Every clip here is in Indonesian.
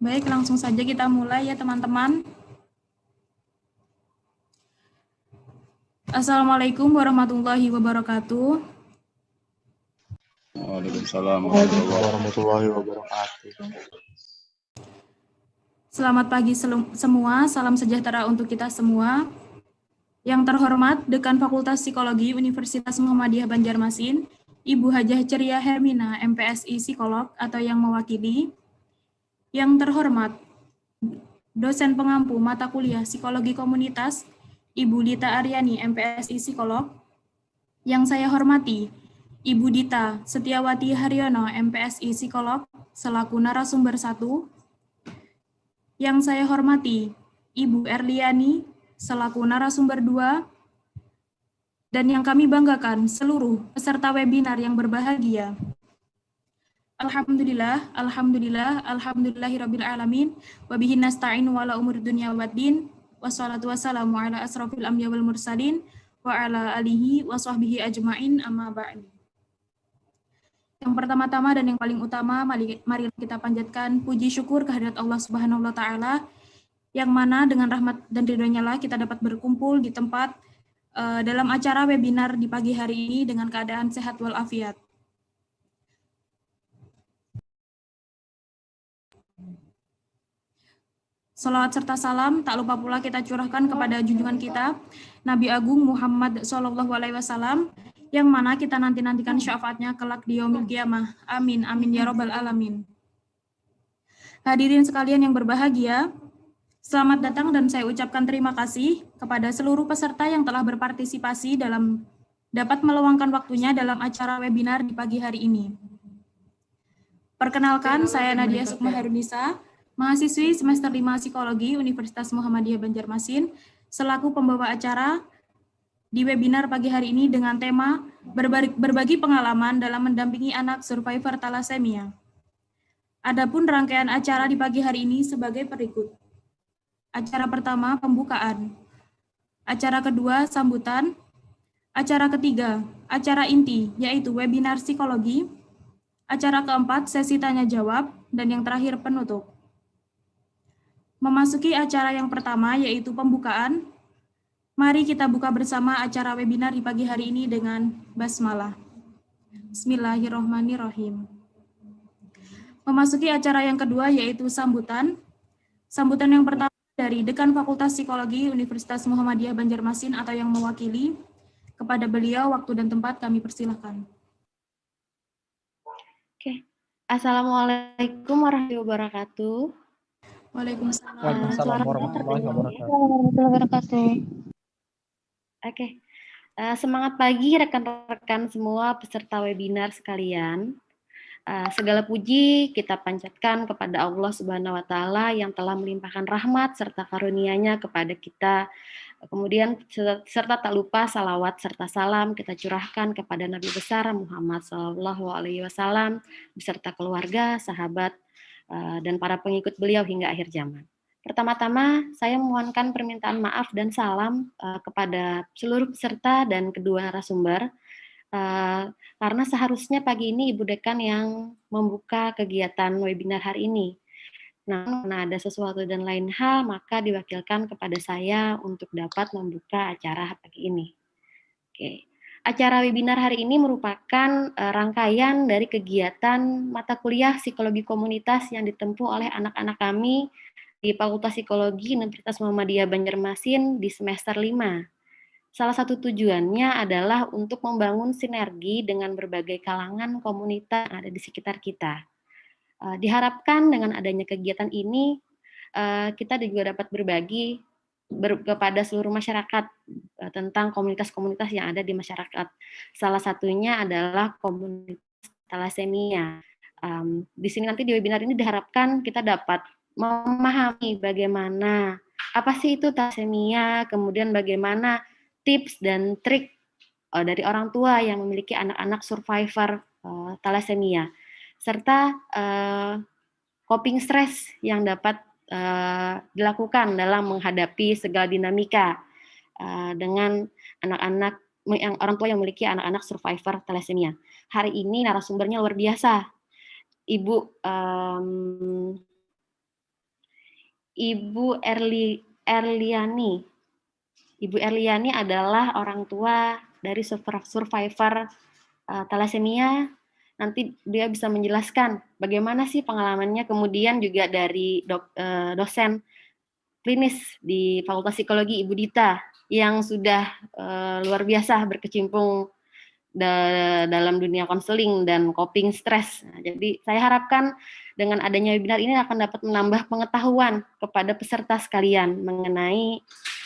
Baik, langsung saja kita mulai ya teman-teman. Assalamualaikum warahmatullahi wabarakatuh. Waalaikumsalam warahmatullahi wabarakatuh. Selamat pagi semua, salam sejahtera untuk kita semua. Yang terhormat, Dekan Fakultas Psikologi Universitas Muhammadiyah Banjarmasin, Ibu Hajah Ceria Hermina, MPSI Psikolog atau yang mewakili. Yang terhormat, dosen pengampu mata kuliah Psikologi Komunitas, Ibu Dita Aryani, MPSI Psikolog. Yang saya hormati, Ibu Dita Setiawati Haryono, MPSI Psikolog, selaku narasumber 1. Yang saya hormati, Ibu Erliani, selaku narasumber 2. Dan yang kami banggakan, seluruh peserta webinar yang berbahagia. Alhamdulillahirabbil alamin, wa bihi nasta'in wa ala umuri dunya waddin, wassalatu wassalamu ala asrofil anbiya wal mursalin, wa ala alihi wa sahbihi ajma'in, amma ba'du. Yang pertama-tama dan yang paling utama, mari kita panjatkan puji syukur kehadirat Allah Subhanahu wa Ta'ala, yang mana dengan rahmat dan ridhonya lah kita dapat berkumpul di tempat dalam acara webinar di pagi hari ini dengan keadaan sehat walafiat. Salawat serta salam tak lupa pula kita curahkan kepada junjungan kita Nabi Agung Muhammad SAW, yang mana kita nantikan syafaatnya kelak di yaumil qiyamah. Amin, amin ya robbal alamin. Hadirin sekalian yang berbahagia, selamat datang dan saya ucapkan terima kasih kepada seluruh peserta yang telah berpartisipasi dalam dapat meluangkan waktunya dalam acara webinar di pagi hari ini. Perkenalkan, saya Nadia Sukma Herunisa, mahasiswi semester 5 Psikologi Universitas Muhammadiyah Banjarmasin, selaku pembawa acara di webinar pagi hari ini dengan tema berbagi pengalaman dalam mendampingi anak survivor thalassemia. Adapun rangkaian acara di pagi hari ini sebagai berikut. Acara pertama, pembukaan. Acara kedua, sambutan. Acara ketiga, acara inti, yaitu webinar psikologi. Acara keempat, sesi tanya-jawab. Dan yang terakhir, penutup. Memasuki acara yang pertama, yaitu pembukaan. Mari kita buka bersama acara webinar di pagi hari ini dengan basmalah. Bismillahirrahmanirrahim. Memasuki acara yang kedua, yaitu sambutan. Sambutan yang pertama dari Dekan Fakultas Psikologi Universitas Muhammadiyah Banjarmasin atau yang mewakili. Kepada beliau, waktu dan tempat kami persilahkan. Oke. Assalamualaikum warahmatullahi wabarakatuh. Waalaikumsalam. Waalaikumsalam warahmatullahi wabarakatuh. Oke. Semangat pagi rekan-rekan semua peserta webinar sekalian. Segala puji kita panjatkan kepada Allah Subhanahu wa Ta'ala yang telah melimpahkan rahmat serta karunia-Nya kepada kita. Kemudian serta tak lupa salawat serta salam kita curahkan kepada Nabi besar Muhammad SAW beserta keluarga, sahabat, dan para pengikut beliau hingga akhir zaman. Pertama-tama saya memohonkan permintaan maaf dan salam kepada seluruh peserta dan kedua narasumber. Karena seharusnya pagi ini Ibu Dekan yang membuka kegiatan webinar hari ini. Nah, karena ada sesuatu dan lain hal, maka diwakilkan kepada saya untuk dapat membuka acara pagi ini. Oke. Acara webinar hari ini merupakan rangkaian dari kegiatan mata kuliah psikologi komunitas yang ditempuh oleh anak-anak kami di Fakultas Psikologi Universitas Muhammadiyah Banjarmasin di semester 5. Salah satu tujuannya adalah untuk membangun sinergi dengan berbagai kalangan komunitas yang ada di sekitar kita. Diharapkan dengan adanya kegiatan ini, kita juga dapat berbagi kepada seluruh masyarakat tentang komunitas-komunitas yang ada di masyarakat. Salah satunya adalah komunitas thalassemia. Di sini nanti di webinar ini diharapkan kita dapat memahami bagaimana, apa sih itu thalassemia, kemudian bagaimana tips dan trik dari orang tua yang memiliki anak-anak survivor thalassemia, serta coping stress yang dapat dilakukan dalam menghadapi segala dinamika dengan anak-anak yang orang tua yang memiliki anak-anak survivor thalassemia. Hari ini narasumbernya luar biasa, Ibu Erliani. Ibu Erliani adalah orang tua dari survivor thalassemia. Nanti dia bisa menjelaskan bagaimana sih pengalamannya, kemudian juga dari dosen klinis di Fakultas Psikologi Ibu Dita yang sudah luar biasa berkecimpung dalam dunia konseling dan coping stres. Nah, jadi saya harapkan dengan adanya webinar ini akan dapat menambah pengetahuan kepada peserta sekalian mengenai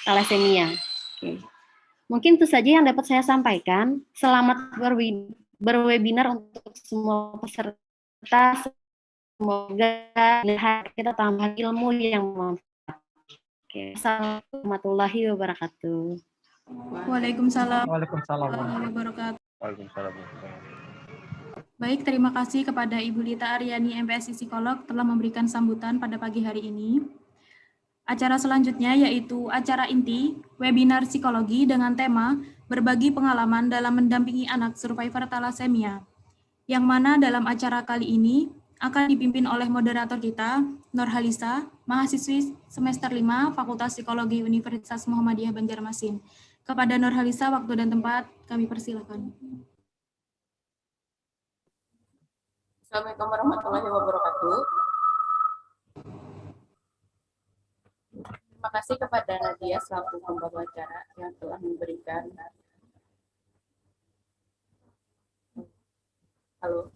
thalassemia. Oke. Mungkin itu saja yang dapat saya sampaikan. Selamat berwebinar untuk semua peserta. Semoga kita tambah ilmu yang bermanfaat. Assalamualaikum warahmatullahi wabarakatuh. Waalaikumsalam Waalaikumsalam. warahmatullahi wabarakatuh. Waalaikumsalam. Baik, terima kasih kepada Ibu Lita Aryani, MPSI Psikolog, telah memberikan sambutan pada pagi hari ini. Acara selanjutnya yaitu acara inti, webinar psikologi dengan tema berbagi pengalaman dalam mendampingi anak survivor thalassemia, yang mana dalam acara kali ini akan dipimpin oleh moderator kita, Nurhalisa, mahasiswi semester 5 Fakultas Psikologi Universitas Muhammadiyah Banjarmasin. Kepada Nurhalisa, waktu dan tempat kami persilakan. Assalamualaikum warahmatullahi wabarakatuh. Terima kasih kepada Nadia selaku pembawa acara yang telah memberikan. Halo.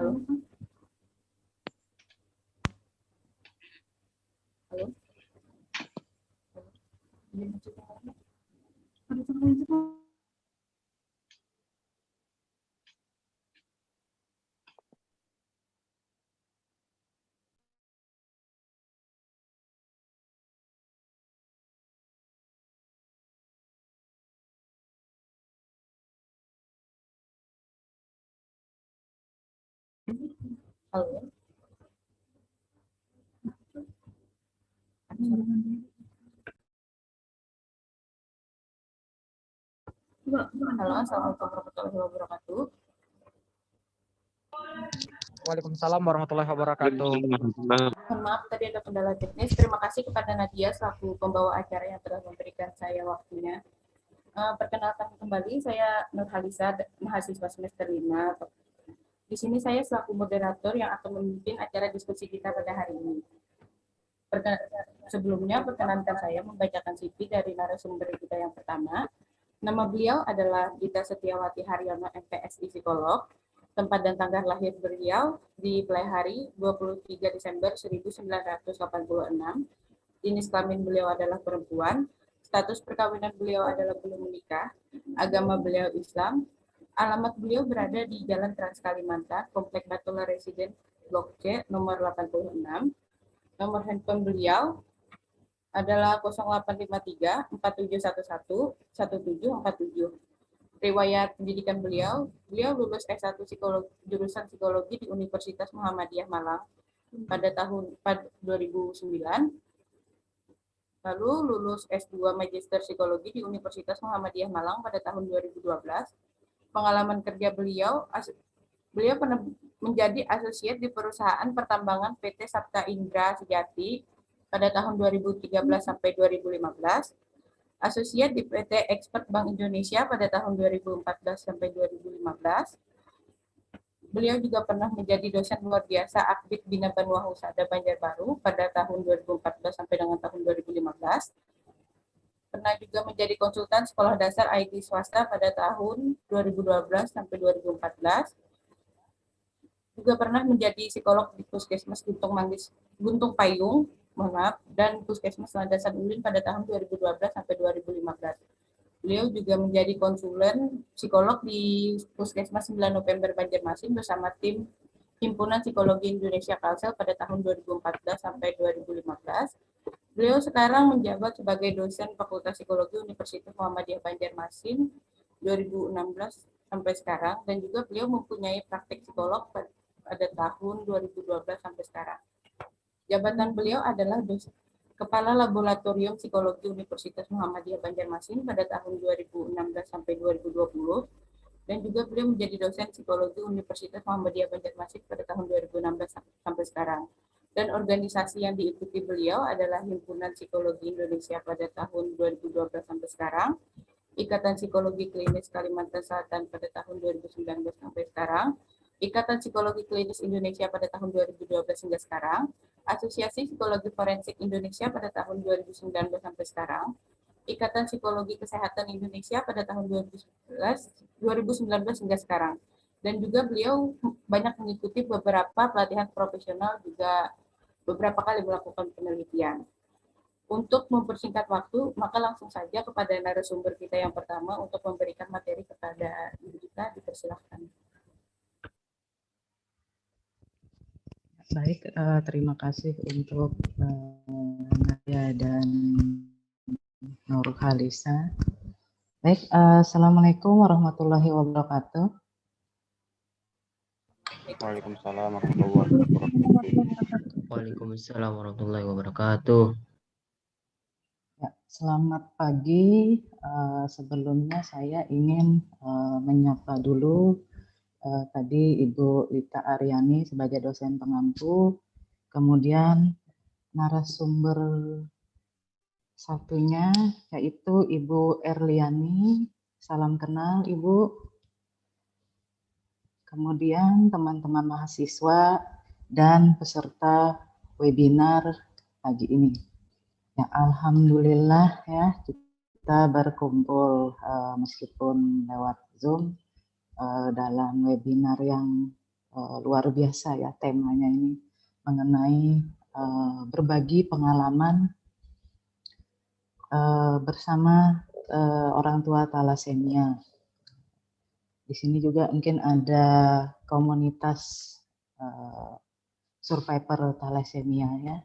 Halo. Halo. Halo. Halo, assalamualaikum warahmatullahi wabarakatuh. Waalaikumsalam warahmatullahi wabarakatuh. Mohon maaf tadi ada kendala teknis. Terima kasih kepada Nadia selaku pembawa acara yang telah memberikan saya waktunya. Perkenalkan kembali, saya Nurhalisa, mahasiswa semester 5. Di sini saya selaku moderator yang akan memimpin acara diskusi kita pada hari ini. Sebelumnya, perkenankan saya membacakan CV dari narasumber kita yang pertama. Nama beliau adalah Gita Setiawati Haryono, MPSI Psikolog. Tempat dan tanggal lahir beliau di Pelehari 23 Desember 1986. Jenis kelamin beliau adalah perempuan. Status perkawinan beliau adalah belum menikah. Agama beliau Islam. Alamat beliau berada di Jalan Trans Kalimantan, Komplek Batula Residen, Blok C, nomor 86. Nomor handphone beliau adalah 0853 4711 1747. Riwayat pendidikan beliau lulus S1 Psikologi, jurusan Psikologi di Universitas Muhammadiyah Malang pada tahun 2009. Lalu lulus S2 Magister Psikologi di Universitas Muhammadiyah Malang pada tahun 2012. Pengalaman kerja beliau pernah menjadi asosiat di perusahaan pertambangan PT Sapta Indra Sejati pada tahun 2013 sampai 2015, asosiat di PT Expert Bank Indonesia pada tahun 2014 sampai 2015. Beliau juga pernah menjadi dosen luar biasa Akbid Bina Banua Husada Banjarbaru pada tahun 2014 sampai dengan tahun 2015. Pernah juga menjadi konsultan sekolah dasar IT swasta pada tahun 2012 sampai 2014. Juga pernah menjadi psikolog di Puskesmas Guntung Payung, dan Puskesmas Landasan Ulin pada tahun 2012 sampai 2015. Beliau juga menjadi konsulen psikolog di Puskesmas 9 November Banjarmasin bersama tim Himpunan Psikologi Indonesia Kalsel pada tahun 2014 sampai 2015. Beliau sekarang menjabat sebagai dosen Fakultas Psikologi Universitas Muhammadiyah Banjarmasin 2016 sampai sekarang, dan juga beliau mempunyai praktik psikolog pada tahun 2012 sampai sekarang. Jabatan beliau adalah Kepala Laboratorium Psikologi Universitas Muhammadiyah Banjarmasin pada tahun 2016 sampai 2020, dan juga beliau menjadi dosen psikologi Universitas Muhammadiyah Banjarmasin pada tahun 2016 sampai sekarang. Dan organisasi yang diikuti beliau adalah Himpunan Psikologi Indonesia pada tahun 2012 sampai sekarang, Ikatan Psikologi Klinis Kalimantan Selatan pada tahun 2019 sampai sekarang, Ikatan Psikologi Klinis Indonesia pada tahun 2012 hingga sekarang, Asosiasi Psikologi Forensik Indonesia pada tahun 2019 sampai sekarang, Ikatan Psikologi Kesehatan Indonesia pada tahun 2019 hingga sekarang. Dan juga beliau banyak mengikuti beberapa pelatihan profesional, juga beberapa kali melakukan penelitian. Untuk mempersingkat waktu, maka langsung saja kepada narasumber kita yang pertama untuk memberikan materi kepada ibu kita, dipersilahkan. Baik, terima kasih untuk Nadia dan Nur Khalisa. Baik, Assalamualaikum warahmatullahi wabarakatuh. Waalaikumsalam warahmatullahi wabarakatuh. Waalaikumsalam warahmatullahi wabarakatuh. Ya, selamat pagi. Sebelumnya saya ingin menyapa dulu tadi Ibu Lita Aryani sebagai dosen pengampu, kemudian narasumber satunya yaitu Ibu Erliani. Salam kenal Ibu. Kemudian teman-teman mahasiswa dan peserta webinar pagi ini. Ya, alhamdulillah ya kita berkumpul meskipun lewat Zoom dalam webinar yang luar biasa ya, temanya ini mengenai berbagi pengalaman bersama orang tua talasemia. Di sini juga mungkin ada komunitas survivor talasemia ya.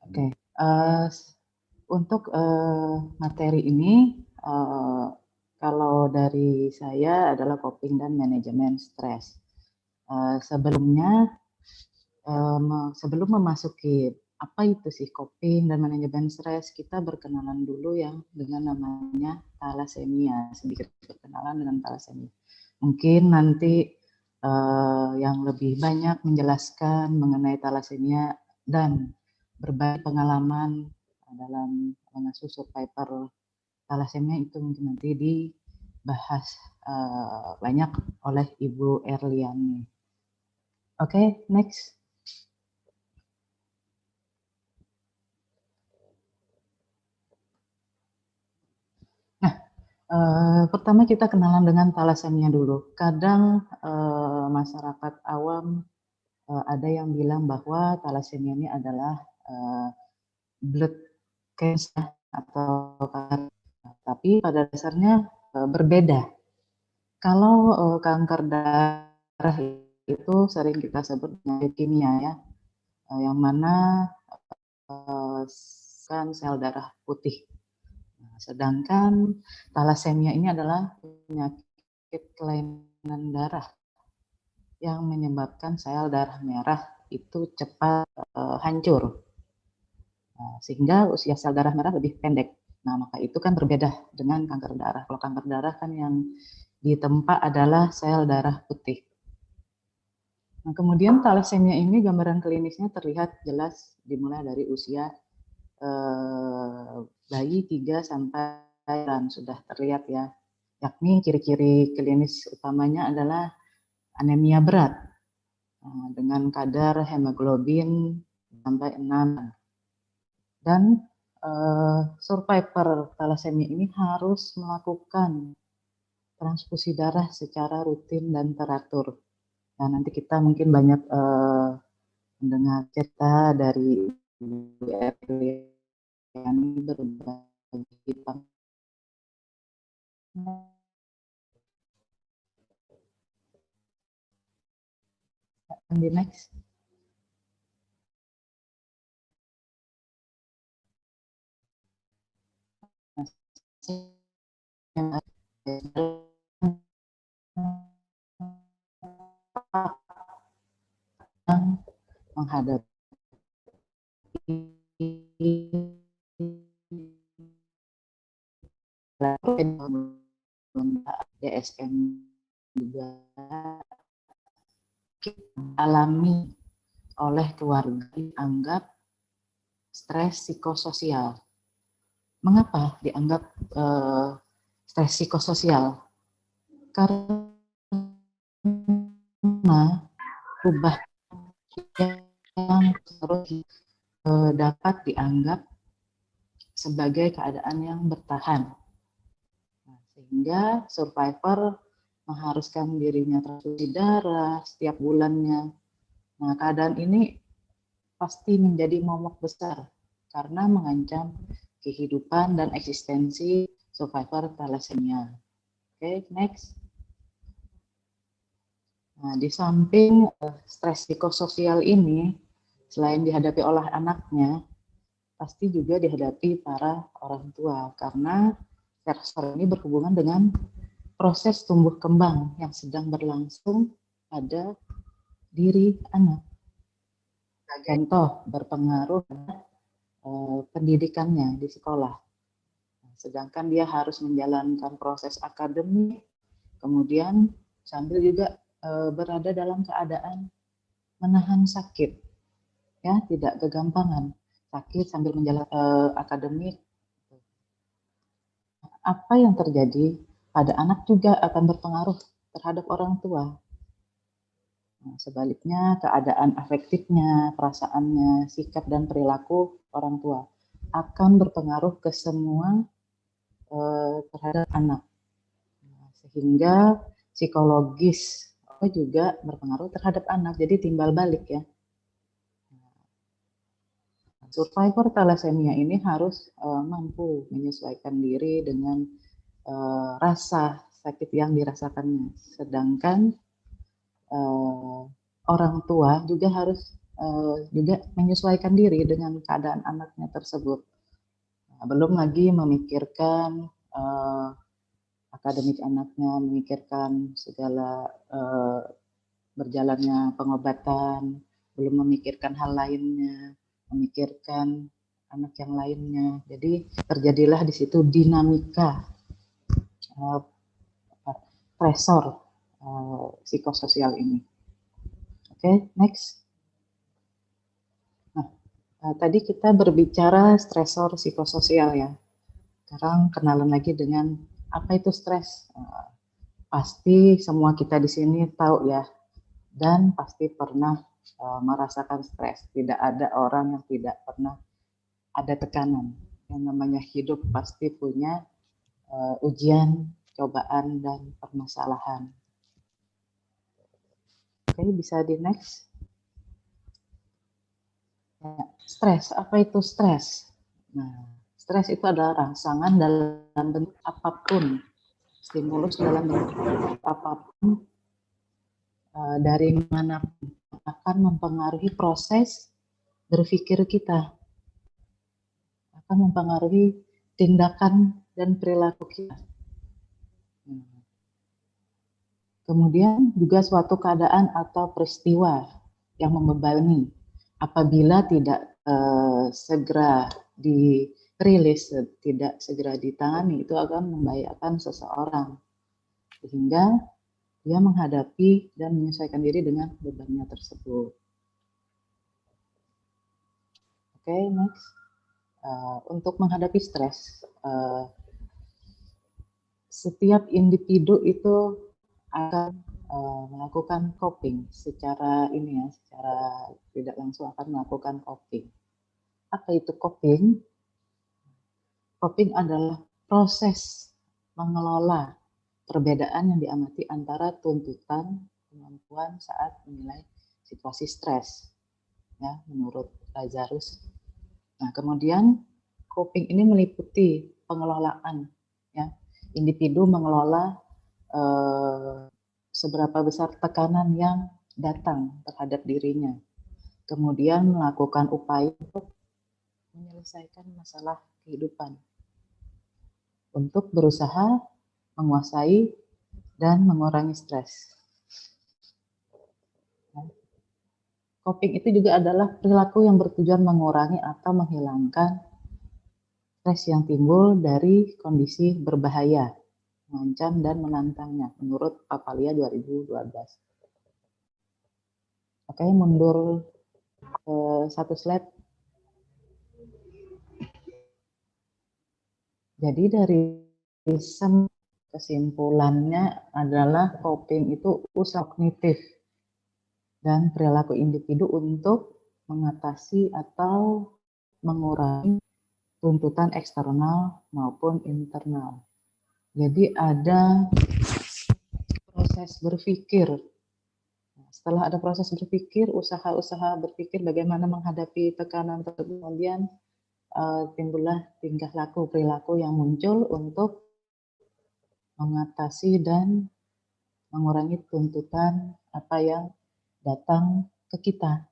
Oke, untuk materi ini kalau dari saya adalah coping dan manajemen stres. Sebelumnya sebelum memasuki apa itu sih coping dan manajemen stres, kita berkenalan dulu yang dengan namanya talasemia, sedikit berkenalan dengan talasemia. Mungkin nanti yang lebih banyak menjelaskan mengenai talasemia dan berbagi pengalaman dalam mengasuh survivor talasemia itu mungkin nanti dibahas banyak oleh Ibu Erliani. Oke, next. Pertama kita kenalan dengan talasemia dulu. Kadang masyarakat awam ada yang bilang bahwa talasemia ini adalah blood cancer atau kanker, tapi pada dasarnya berbeda. Kalau kanker darah itu sering kita sebut leukemia ya, yang mana kan sel darah putih. Sedangkan talasemia ini adalah penyakit kelainan darah yang menyebabkan sel darah merah itu cepat hancur, sehingga usia sel darah merah lebih pendek. Nah, maka itu kan berbeda dengan kanker darah. Kalau kanker darah kan yang ditempa adalah sel darah putih. Nah, kemudian talasemia ini gambaran klinisnya terlihat jelas dimulai dari usia bayi 3 sampai sudah terlihat ya, yakni ciri-ciri klinis utamanya adalah anemia berat dengan kadar hemoglobin sampai 6, dan survivor talasemia ini harus melakukan transfusi darah secara rutin dan teratur. Nah, nanti kita mungkin banyak mendengar cerita dari Ibu Erliani berbagi pengalaman. The next. menghadapi DSM juga alami oleh keluarga dianggap stres psikososial. Mengapa dianggap stres psikososial? Karena perubahan yang terus dapat dianggap sebagai keadaan yang bertahan. Sehingga survivor mengharuskan dirinya transfusi darah setiap bulannya. Nah, keadaan ini pasti menjadi momok besar karena mengancam kehidupan dan eksistensi survivor thalassemia. Oke, next. Nah, di samping stres psikososial ini, selain dihadapi oleh anaknya, pasti juga dihadapi para orang tua karena stresor ini berhubungan dengan proses tumbuh kembang yang sedang berlangsung pada diri anak. Contoh berpengaruh pendidikannya di sekolah. Sedangkan dia harus menjalankan proses akademik, kemudian sambil juga berada dalam keadaan menahan sakit, ya tidak kegampangan sakit sambil menjalankan akademik. Apa yang terjadi pada anak juga akan berpengaruh terhadap orang tua. Nah, sebaliknya keadaan afektifnya, perasaannya, sikap dan perilaku orang tua akan berpengaruh ke semua terhadap anak. Nah, sehingga psikologis juga berpengaruh terhadap anak, jadi timbal balik ya. Survivor thalassemia ini harus mampu menyesuaikan diri dengan rasa sakit yang dirasakannya. Sedangkan orang tua juga harus juga menyesuaikan diri dengan keadaan anaknya tersebut. Nah, belum lagi memikirkan akademik anaknya, memikirkan segala berjalannya pengobatan, belum memikirkan hal lainnya, memikirkan anak yang lainnya. Jadi terjadilah di situ dinamika stresor psikososial ini. Oke, next. Nah, tadi kita berbicara stresor psikososial ya. Sekarang kenalan lagi dengan apa itu stres. Pasti semua kita di sini tahu ya, dan pasti pernah merasakan stres. Tidak ada orang yang tidak pernah ada tekanan. Yang namanya hidup pasti punya ujian, cobaan, dan permasalahan. Oke, bisa di next. Ya, stres, apa itu stres? Nah, stres itu adalah rangsangan dalam bentuk apapun, stimulus dalam bentuk apapun dari mana akan mempengaruhi proses berpikir kita, akan mempengaruhi tindakan dan perilaku kita. Kemudian juga suatu keadaan atau peristiwa yang membebani apabila tidak segera dirilis, tidak segera ditangani, itu akan membahayakan seseorang sehingga dia menghadapi dan menyesuaikan diri dengan bebannya tersebut. Oke, next. Untuk menghadapi stres, setiap individu itu akan melakukan coping secara ini ya, secara tidak langsung akan melakukan coping. Apa itu coping? Coping adalah proses mengelola perbedaan yang diamati antara tuntutan kemampuan saat menilai situasi stres, ya menurut Lazarus. Nah, kemudian coping ini meliputi pengelolaan, ya individu mengelola seberapa besar tekanan yang datang terhadap dirinya, kemudian melakukan upaya untuk menyelesaikan masalah kehidupan, untuk berusaha menguasai dan mengurangi stres. Coping itu juga adalah perilaku yang bertujuan mengurangi atau menghilangkan stres yang timbul dari kondisi berbahaya, mengancam dan menantangnya menurut Papalia 2012. Oke, mundur satu slide. Jadi dari kesimpulannya adalah coping itu usaha kognitif dan perilaku individu untuk mengatasi atau mengurangi tuntutan eksternal maupun internal. Jadi ada proses berpikir. Setelah ada proses berpikir, usaha-usaha berpikir bagaimana menghadapi tekanan tersebut, kemudian timbullah tingkah laku perilaku yang muncul untuk mengatasi dan mengurangi tuntutan apa yang datang ke kita.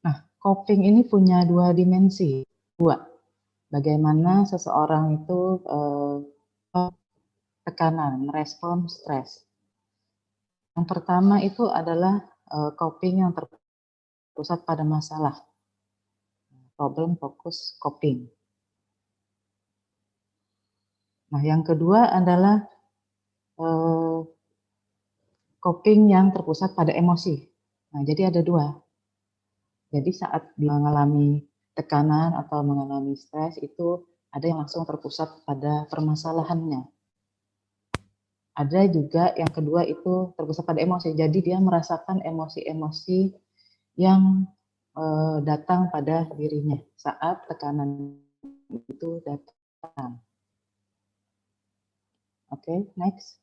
Nah, coping ini punya dua dimensi. Bagaimana seseorang itu tekanan, merespon stres. Yang pertama itu adalah coping yang terpusat pada masalah. Problem focus coping. Nah, yang kedua adalah coping yang terpusat pada emosi. Nah, jadi ada dua. Jadi saat mengalami tekanan atau mengalami stres itu ada yang langsung terpusat pada permasalahannya. Ada juga yang kedua itu terpusat pada emosi. Jadi dia merasakan emosi-emosi yang datang pada dirinya saat tekanan itu datang. Oke, next.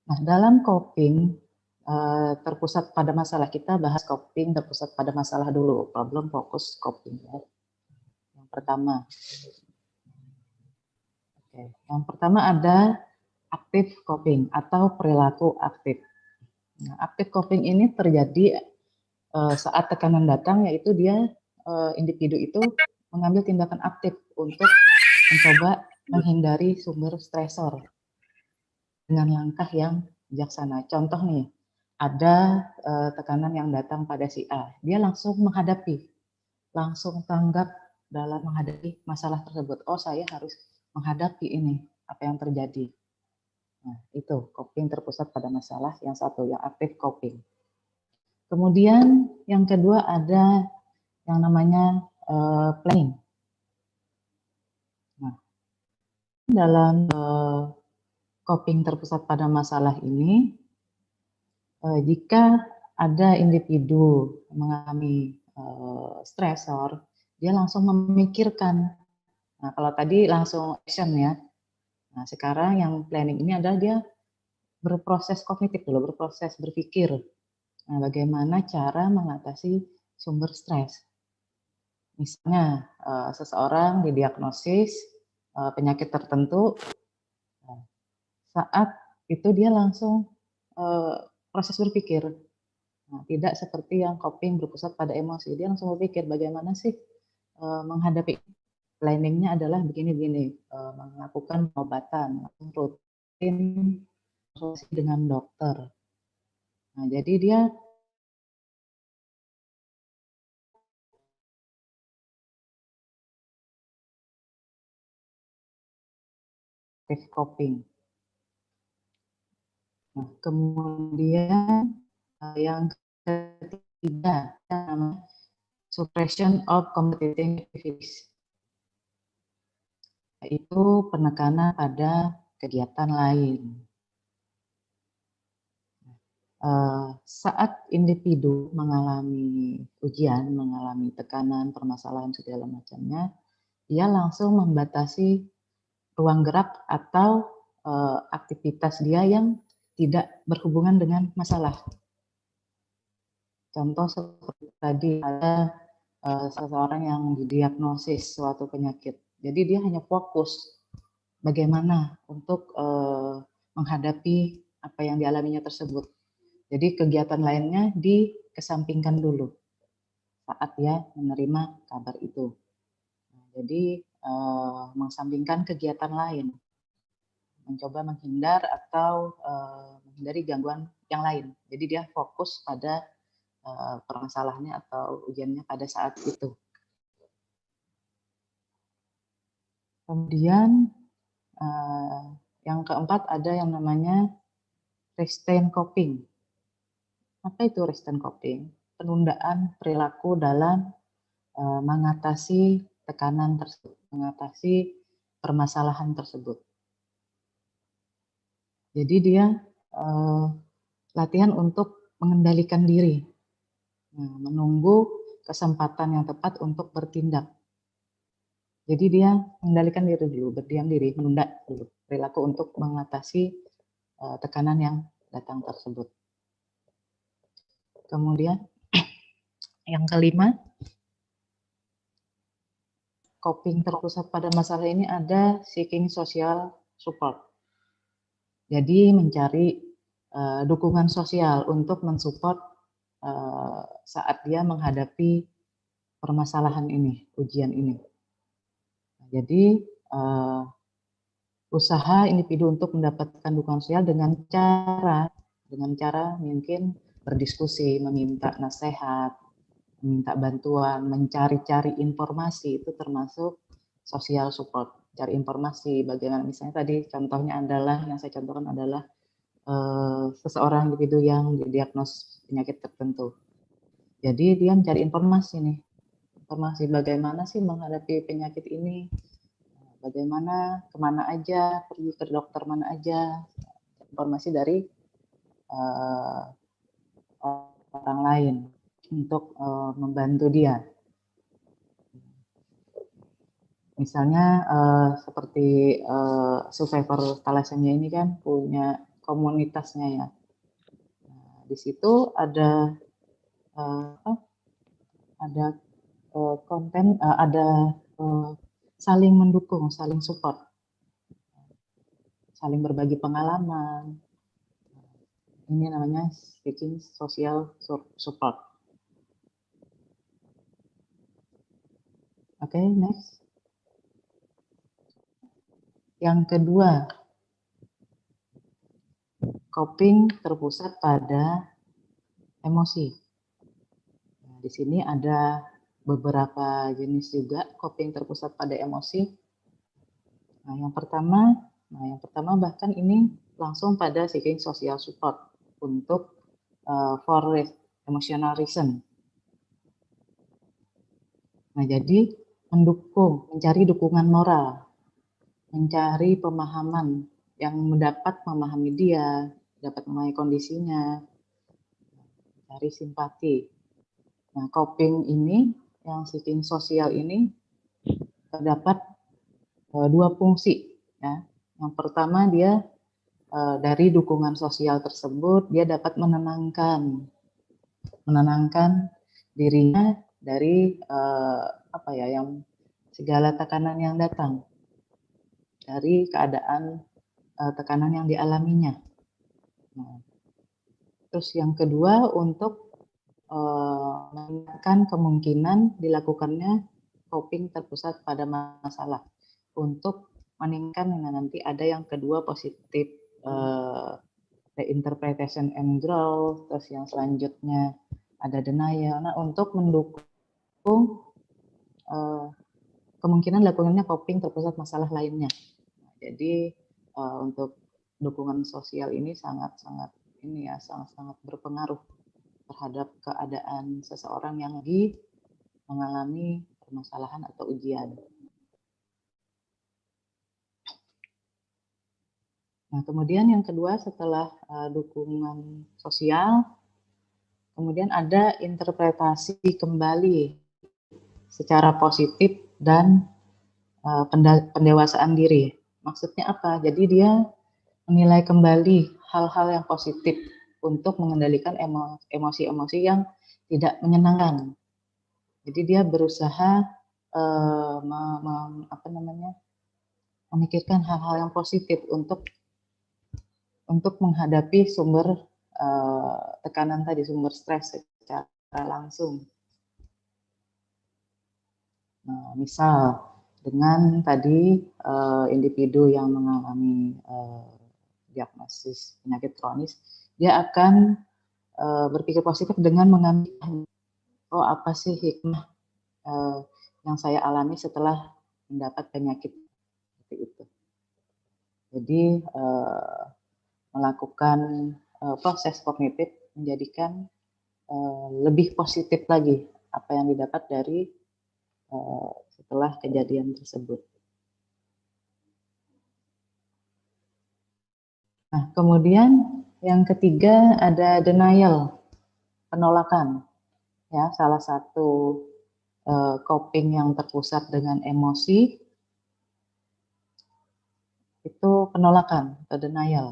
Nah, dalam coping terpusat pada masalah, kita bahas coping terpusat pada masalah dulu, problem focus coping ya. Yang pertama. Oke, yang pertama ada active coping atau perilaku aktif. Nah, active coping ini terjadi saat tekanan datang, yaitu dia individu itu mengambil tindakan aktif untuk mencoba menghindari sumber stresor dengan langkah yang bijaksana. Contoh nih, ada tekanan yang datang pada si A, dia langsung menghadapi, langsung tanggap dalam menghadapi masalah tersebut. Oh, saya harus menghadapi ini, apa yang terjadi. Nah, itu coping terpusat pada masalah yang satu, yang active coping. Kemudian yang kedua ada yang namanya planning. Nah, dalam coping terpusat pada masalah ini, jika ada individu mengalami stresor, dia langsung memikirkan. Nah, kalau tadi langsung action ya. Nah, sekarang yang planning ini adalah dia berproses kognitif dulu, berproses berpikir. Nah, bagaimana cara mengatasi sumber stres. Misalnya, seseorang didiagnosis penyakit tertentu, saat itu dia langsung proses berpikir. Nah, tidak seperti yang coping berpusat pada emosi. Dia langsung berpikir bagaimana sih menghadapi. Planningnya adalah begini-begini, melakukan pengobatan, rutin konsultasi dengan dokter. Nah, jadi dia active coping. Nah, kemudian yang ketiga, namanya suppression of competing activities, yaitu penekanan pada kegiatan lain. Saat individu mengalami ujian, mengalami tekanan, permasalahan segala macamnya, dia langsung membatasi ruang gerak atau aktivitas dia yang tidak berhubungan dengan masalah. Contoh seperti tadi ada seseorang yang didiagnosis suatu penyakit, jadi dia hanya fokus bagaimana untuk menghadapi apa yang dialaminya tersebut. Jadi kegiatan lainnya dikesampingkan dulu saat dia menerima kabar itu. Jadi mengesampingkan kegiatan lain, mencoba menghindar atau menghindari gangguan yang lain. Jadi dia fokus pada permasalahannya atau ujiannya pada saat itu. Kemudian yang keempat ada yang namanya restraint coping. Apa itu restraint coping? Penundaan perilaku dalam mengatasi tekanan tersebut, mengatasi permasalahan tersebut. Jadi dia latihan untuk mengendalikan diri, menunggu kesempatan yang tepat untuk bertindak. Jadi dia mengendalikan diri dulu, berdiam diri, menunda dulu perilaku untuk mengatasi tekanan yang datang tersebut. Kemudian yang kelima, coping terpusat pada masalah ini ada seeking social support. Jadi mencari dukungan sosial untuk mensupport saat dia menghadapi permasalahan ini, ujian ini. Jadi usaha individu untuk mendapatkan dukungan sosial dengan cara mungkin berdiskusi, meminta nasihat, meminta bantuan, mencari-cari informasi, itu termasuk social support. Cari informasi bagaimana, misalnya tadi contohnya adalah, yang saya contohkan adalah seseorang individu yang didiagnos penyakit tertentu. Jadi dia mencari informasi nih, informasi bagaimana sih menghadapi penyakit ini, bagaimana, kemana aja, pergi ke dokter mana aja, informasi dari orang lain untuk membantu dia. Misalnya seperti survivor thalassemia ini kan punya komunitasnya ya. Nah, di situ ada konten, ada saling mendukung, saling support, saling berbagi pengalaman. Ini namanya seeking social support. Oke, next. Yang kedua, coping terpusat pada emosi. Nah, di sini ada beberapa jenis juga coping terpusat pada emosi. Nah, yang pertama bahkan ini langsung pada seeking social support untuk for emotional reason. Nah, jadi mencari dukungan moral, mencari pemahaman yang dapat memahami dia, dapat memahami kondisinya, mencari simpati. Nah, coping ini, yang seeking sosial ini terdapat dua fungsi. Ya. Yang pertama dia dari dukungan sosial tersebut dia dapat menenangkan dirinya dari yang segala tekanan yang datang, dari keadaan tekanan yang dialaminya. Nah, terus yang kedua untuk meningkatkan kemungkinan dilakukannya coping terpusat pada masalah, untuk meningkatkan nanti ada yang kedua positif reinterpretation and growth, terus yang selanjutnya ada denial. Nah, untuk mendukung kemungkinan dilakukannya coping terpusat masalah lainnya. Jadi untuk dukungan sosial ini sangat-sangat berpengaruh terhadap keadaan seseorang yang lagi mengalami permasalahan atau ujian. Nah, kemudian yang kedua setelah dukungan sosial, kemudian ada interpretasi kembali secara positif dan pendewasaan diri. Maksudnya apa? Jadi dia menilai kembali hal-hal yang positif untuk mengendalikan emosi-emosi yang tidak menyenangkan. Jadi dia berusaha memikirkan hal-hal yang positif untuk menghadapi sumber tekanan tadi, sumber stres secara langsung. Misal dengan tadi individu yang mengalami diagnosis penyakit kronis, dia akan berpikir positif dengan mengambil, oh apa sih hikmah yang saya alami setelah mendapat penyakit seperti itu. Jadi melakukan proses kognitif menjadikan lebih positif lagi apa yang didapat dari setelah kejadian tersebut. Nah, kemudian yang ketiga ada denial, penolakan. Ya, salah satu coping yang terpusat dengan emosi itu penolakan atau denial.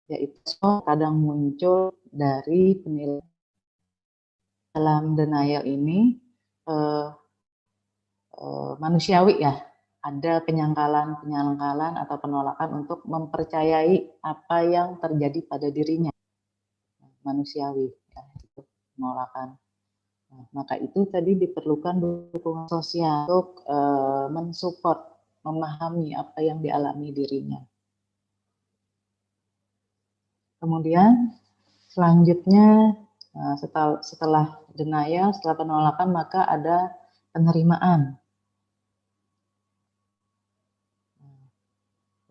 Yaitu kadang muncul dari penilaian. Dalam denial ini manusiawi ya, ada penyangkalan atau penolakan untuk mempercayai apa yang terjadi pada dirinya. Manusiawi ya, itu penolakan. Nah, maka itu tadi diperlukan dukungan sosial untuk mensupport, memahami apa yang dialami dirinya. Kemudian selanjutnya setelah denial, setelah penolakan, maka ada penerimaan.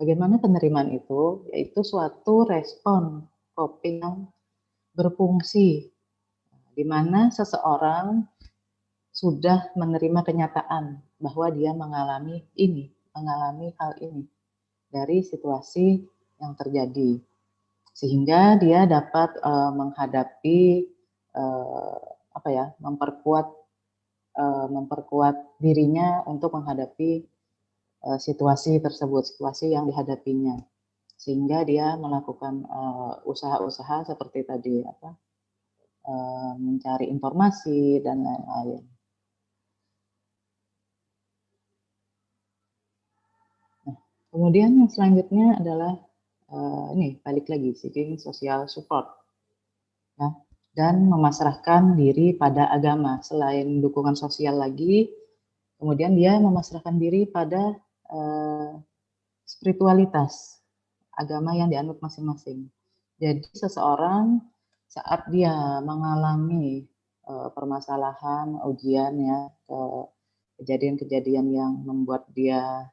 Bagaimana penerimaan itu? Yaitu suatu respon coping yang berfungsi, di mana seseorang sudah menerima kenyataan bahwa dia mengalami hal ini dari situasi yang terjadi, sehingga dia dapat menghadapi memperkuat dirinya untuk menghadapi situasi tersebut, situasi yang dihadapinya, sehingga dia melakukan usaha-usaha seperti tadi mencari informasi dan lain-lain. Nah, kemudian yang selanjutnya adalah ini balik lagi seeking social support, ya, dan memasrahkan diri pada agama. Selain dukungan sosial lagi, kemudian dia memasrahkan diri pada spiritualitas agama yang dianut masing-masing. Jadi seseorang saat dia mengalami permasalahan, ujian ya, kejadian-kejadian yang membuat dia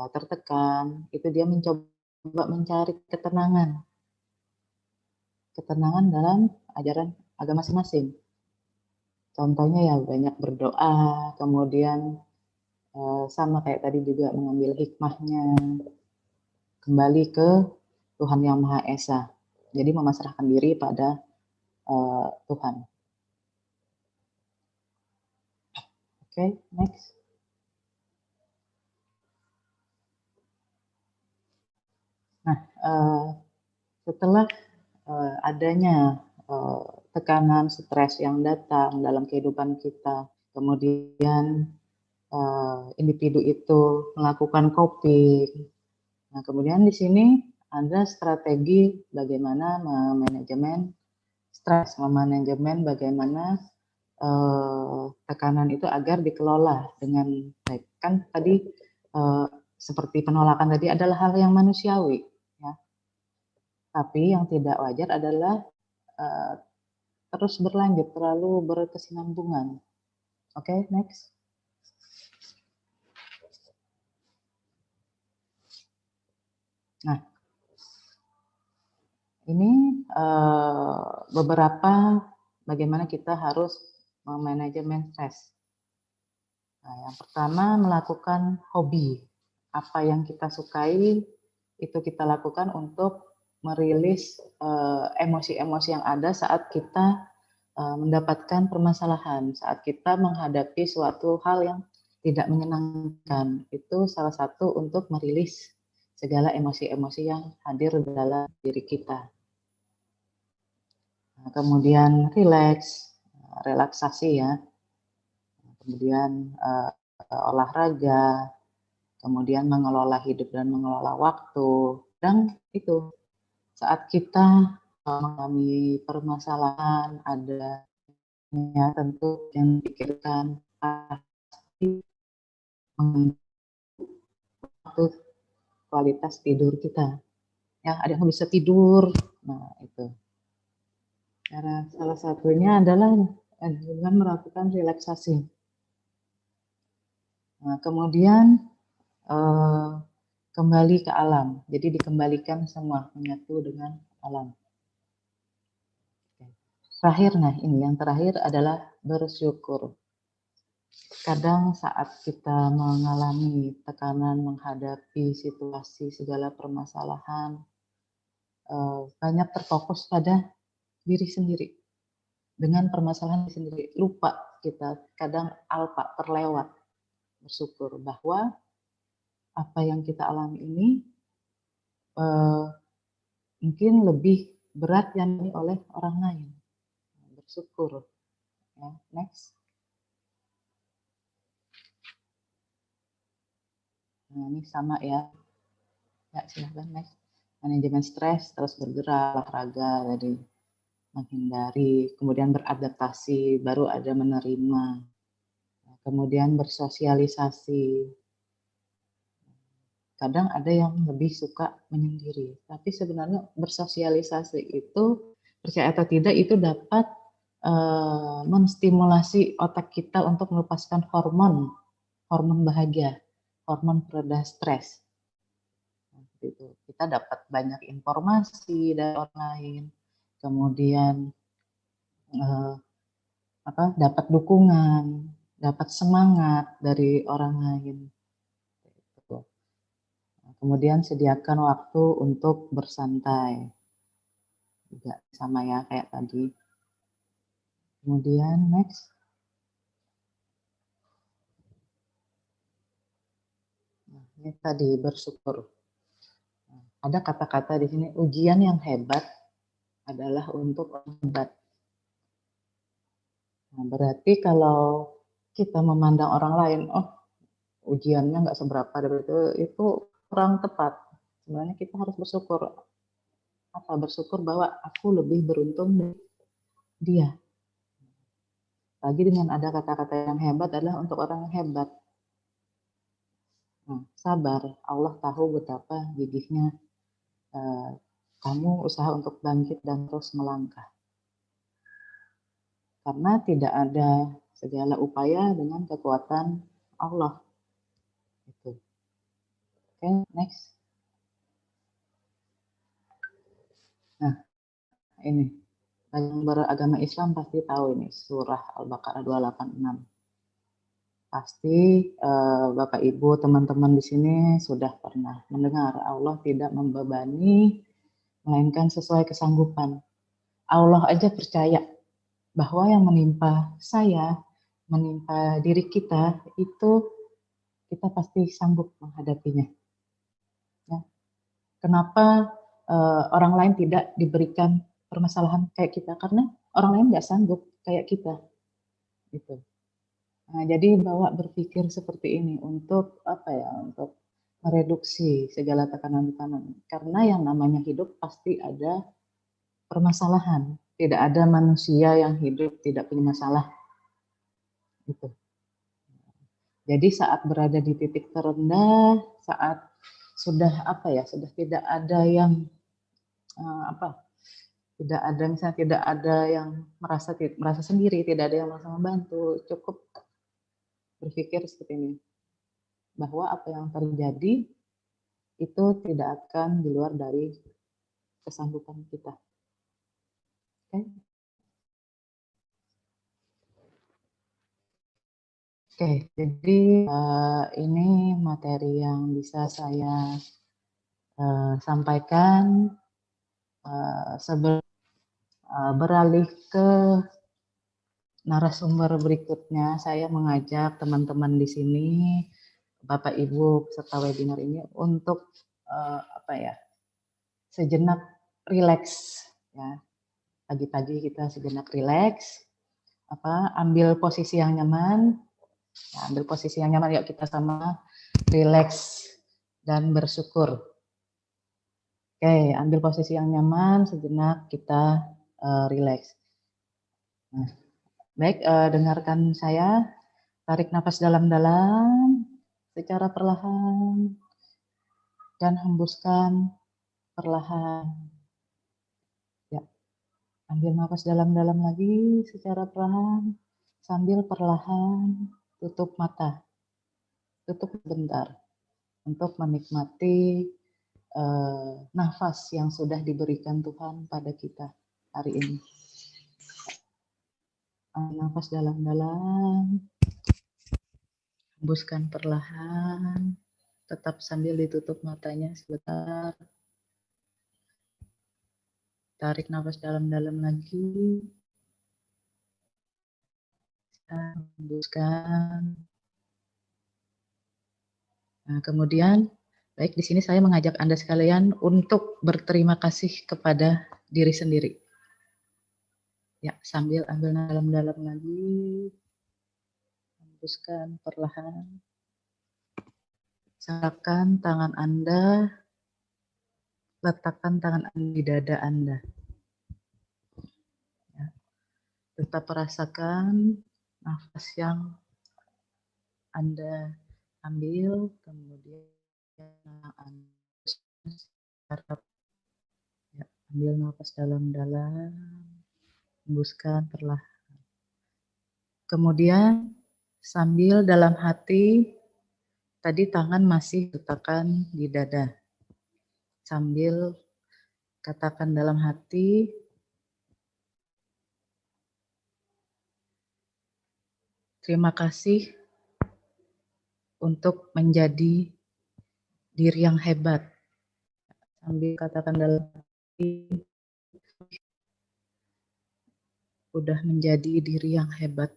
tertekan, itu dia mencoba mencari ketenangan dalam ajaran agama masing-masing. Contohnya ya banyak berdoa, kemudian sama kayak tadi juga mengambil hikmahnya, kembali ke Tuhan Yang Maha Esa. Jadi memasrahkan diri pada Tuhan. Oke, next. Nah, setelah adanya tekanan, stres yang datang dalam kehidupan kita, kemudian individu itu melakukan coping. Nah, kemudian di sini ada strategi bagaimana memanajemen stres, memanajemen bagaimana tekanan itu agar dikelola dengan baik. Kan tadi seperti penolakan tadi adalah hal yang manusiawi, ya. Tapi yang tidak wajar adalah terus berlanjut, terlalu berkesinambungan. Oke, next. Nah, ini beberapa bagaimana kita harus memanajemen stres. Nah, yang pertama melakukan hobi. Apa yang kita sukai itu kita lakukan untuk merilis emosi-emosi yang ada saat kita mendapatkan permasalahan, saat kita menghadapi suatu hal yang tidak menyenangkan. Itu salah satu untuk merilis segala emosi-emosi yang hadir dalam diri kita. Nah, kemudian relaksasi ya. Kemudian olahraga, kemudian mengelola hidup dan mengelola waktu. Dan itu saat kita mengalami permasalahan, ada ya, tentu yang dipikirkan pasti mengganggu waktu kualitas tidur kita. Ya, ada yang bisa tidur. Nah, itu. Cara salah satunya adalah dengan melakukan relaksasi. Nah, kemudian kembali ke alam. Jadi dikembalikan semua menyatu dengan alam. Terakhir, nah ini yang terakhir adalah bersyukur. Kadang saat kita mengalami tekanan menghadapi situasi segala permasalahan, banyak terfokus pada diri sendiri. Dengan permasalahan sendiri, lupa kita kadang alpa terlewat bersyukur bahwa apa yang kita alami ini mungkin lebih berat yang dialami oleh orang lain. Bersyukur. Ya, next. Nah, ini sama ya. Ya, silahkan next. Manajemen stres, terus bergerak, olahraga, tadi menghindari, kemudian beradaptasi, baru ada menerima, kemudian bersosialisasi. Kadang ada yang lebih suka menyendiri, tapi sebenarnya bersosialisasi itu, percaya atau tidak, itu dapat menstimulasi otak kita untuk melepaskan hormon bahagia, hormon pereda stres. Itu kita dapat banyak informasi dari orang lain, kemudian dapat dukungan, dapat semangat dari orang lain. Kemudian sediakan waktu untuk bersantai, juga sama ya kayak tadi. Kemudian next. Nah, ini tadi bersyukur. Ada kata-kata di sini, ujian yang hebat adalah untuk orang hebat. Nah, berarti kalau kita memandang orang lain, oh ujiannya nggak seberapa, itu kurang tepat. Sebenarnya kita harus bersyukur. Apa? Bersyukur bahwa aku lebih beruntung dari dia. Lagi dengan ada kata-kata yang hebat adalah untuk orang yang hebat. Nah, sabar, Allah tahu betapa gigihnya kamu usaha untuk bangkit dan terus melangkah. Karena tidak ada segala upaya dengan kekuatan Allah. Itu. Oke, next. Nah, ini yang beragama Islam pasti tahu ini surah Al-Baqarah 286. Pasti Bapak Ibu, teman-teman di sini sudah pernah mendengar Allah tidak membebani melainkan sesuai kesanggupan. Allah aja percaya bahwa yang menimpa saya, menimpa diri kita itu kita pasti sanggup menghadapinya. Ya. Kenapa orang lain tidak diberikan permasalahan kayak kita? Karena orang lain nggak sanggup kayak kita. Gitu. Nah, jadi bawa berpikir seperti ini untuk untuk mereduksi segala tekanan-tekanan. Karena yang namanya hidup pasti ada permasalahan. Tidak ada manusia yang hidup tidak punya masalah. Gitu. Jadi saat berada di titik terendah, saat sudah sudah tidak ada yang tidak ada yang merasa sendiri, tidak ada yang merasa membantu, cukup berpikir seperti ini, bahwa apa yang terjadi itu tidak akan di luar dari kesanggupan kita. Oke, jadi ini materi yang bisa saya sampaikan. Sebelum beralih ke narasumber berikutnya, saya mengajak teman-teman di sini, Bapak Ibu peserta webinar ini untuk sejenak rileks ya. Pagi-pagi kita sejenak rileks, ambil posisi yang nyaman. Ya, ambil posisi yang nyaman, yuk kita sama rileks dan bersyukur. Oke, ambil posisi yang nyaman, sejenak kita rileks. Nah, baik, dengarkan saya. Tarik nafas dalam-dalam secara perlahan dan hembuskan perlahan. Ya, ambil nafas dalam-dalam lagi secara perlahan sambil perlahan tutup mata. Tutup sebentar untuk menikmati nafas yang sudah diberikan Tuhan pada kita hari ini. Nafas dalam-dalam, hembuskan perlahan, tetap sambil ditutup matanya sebentar. Tarik nafas dalam-dalam lagi, hembuskan. Nah, kemudian, baik di sini saya mengajak Anda sekalian untuk berterima kasih kepada diri sendiri. Ya, sambil ambil dalam-dalam lagi, hembuskan perlahan. Silakan tangan Anda, letakkan tangan Anda di dada Anda. Ya. Tetap rasakan nafas yang Anda ambil, kemudian ya, ambil nafas dalam-dalam, hembuskan perlahan. Kemudian sambil dalam hati, tadi tangan masih letakkan di dada. Sambil katakan dalam hati, terima kasih untuk menjadi diri yang hebat. Sambil katakan dalam hati, udah menjadi diri yang hebat.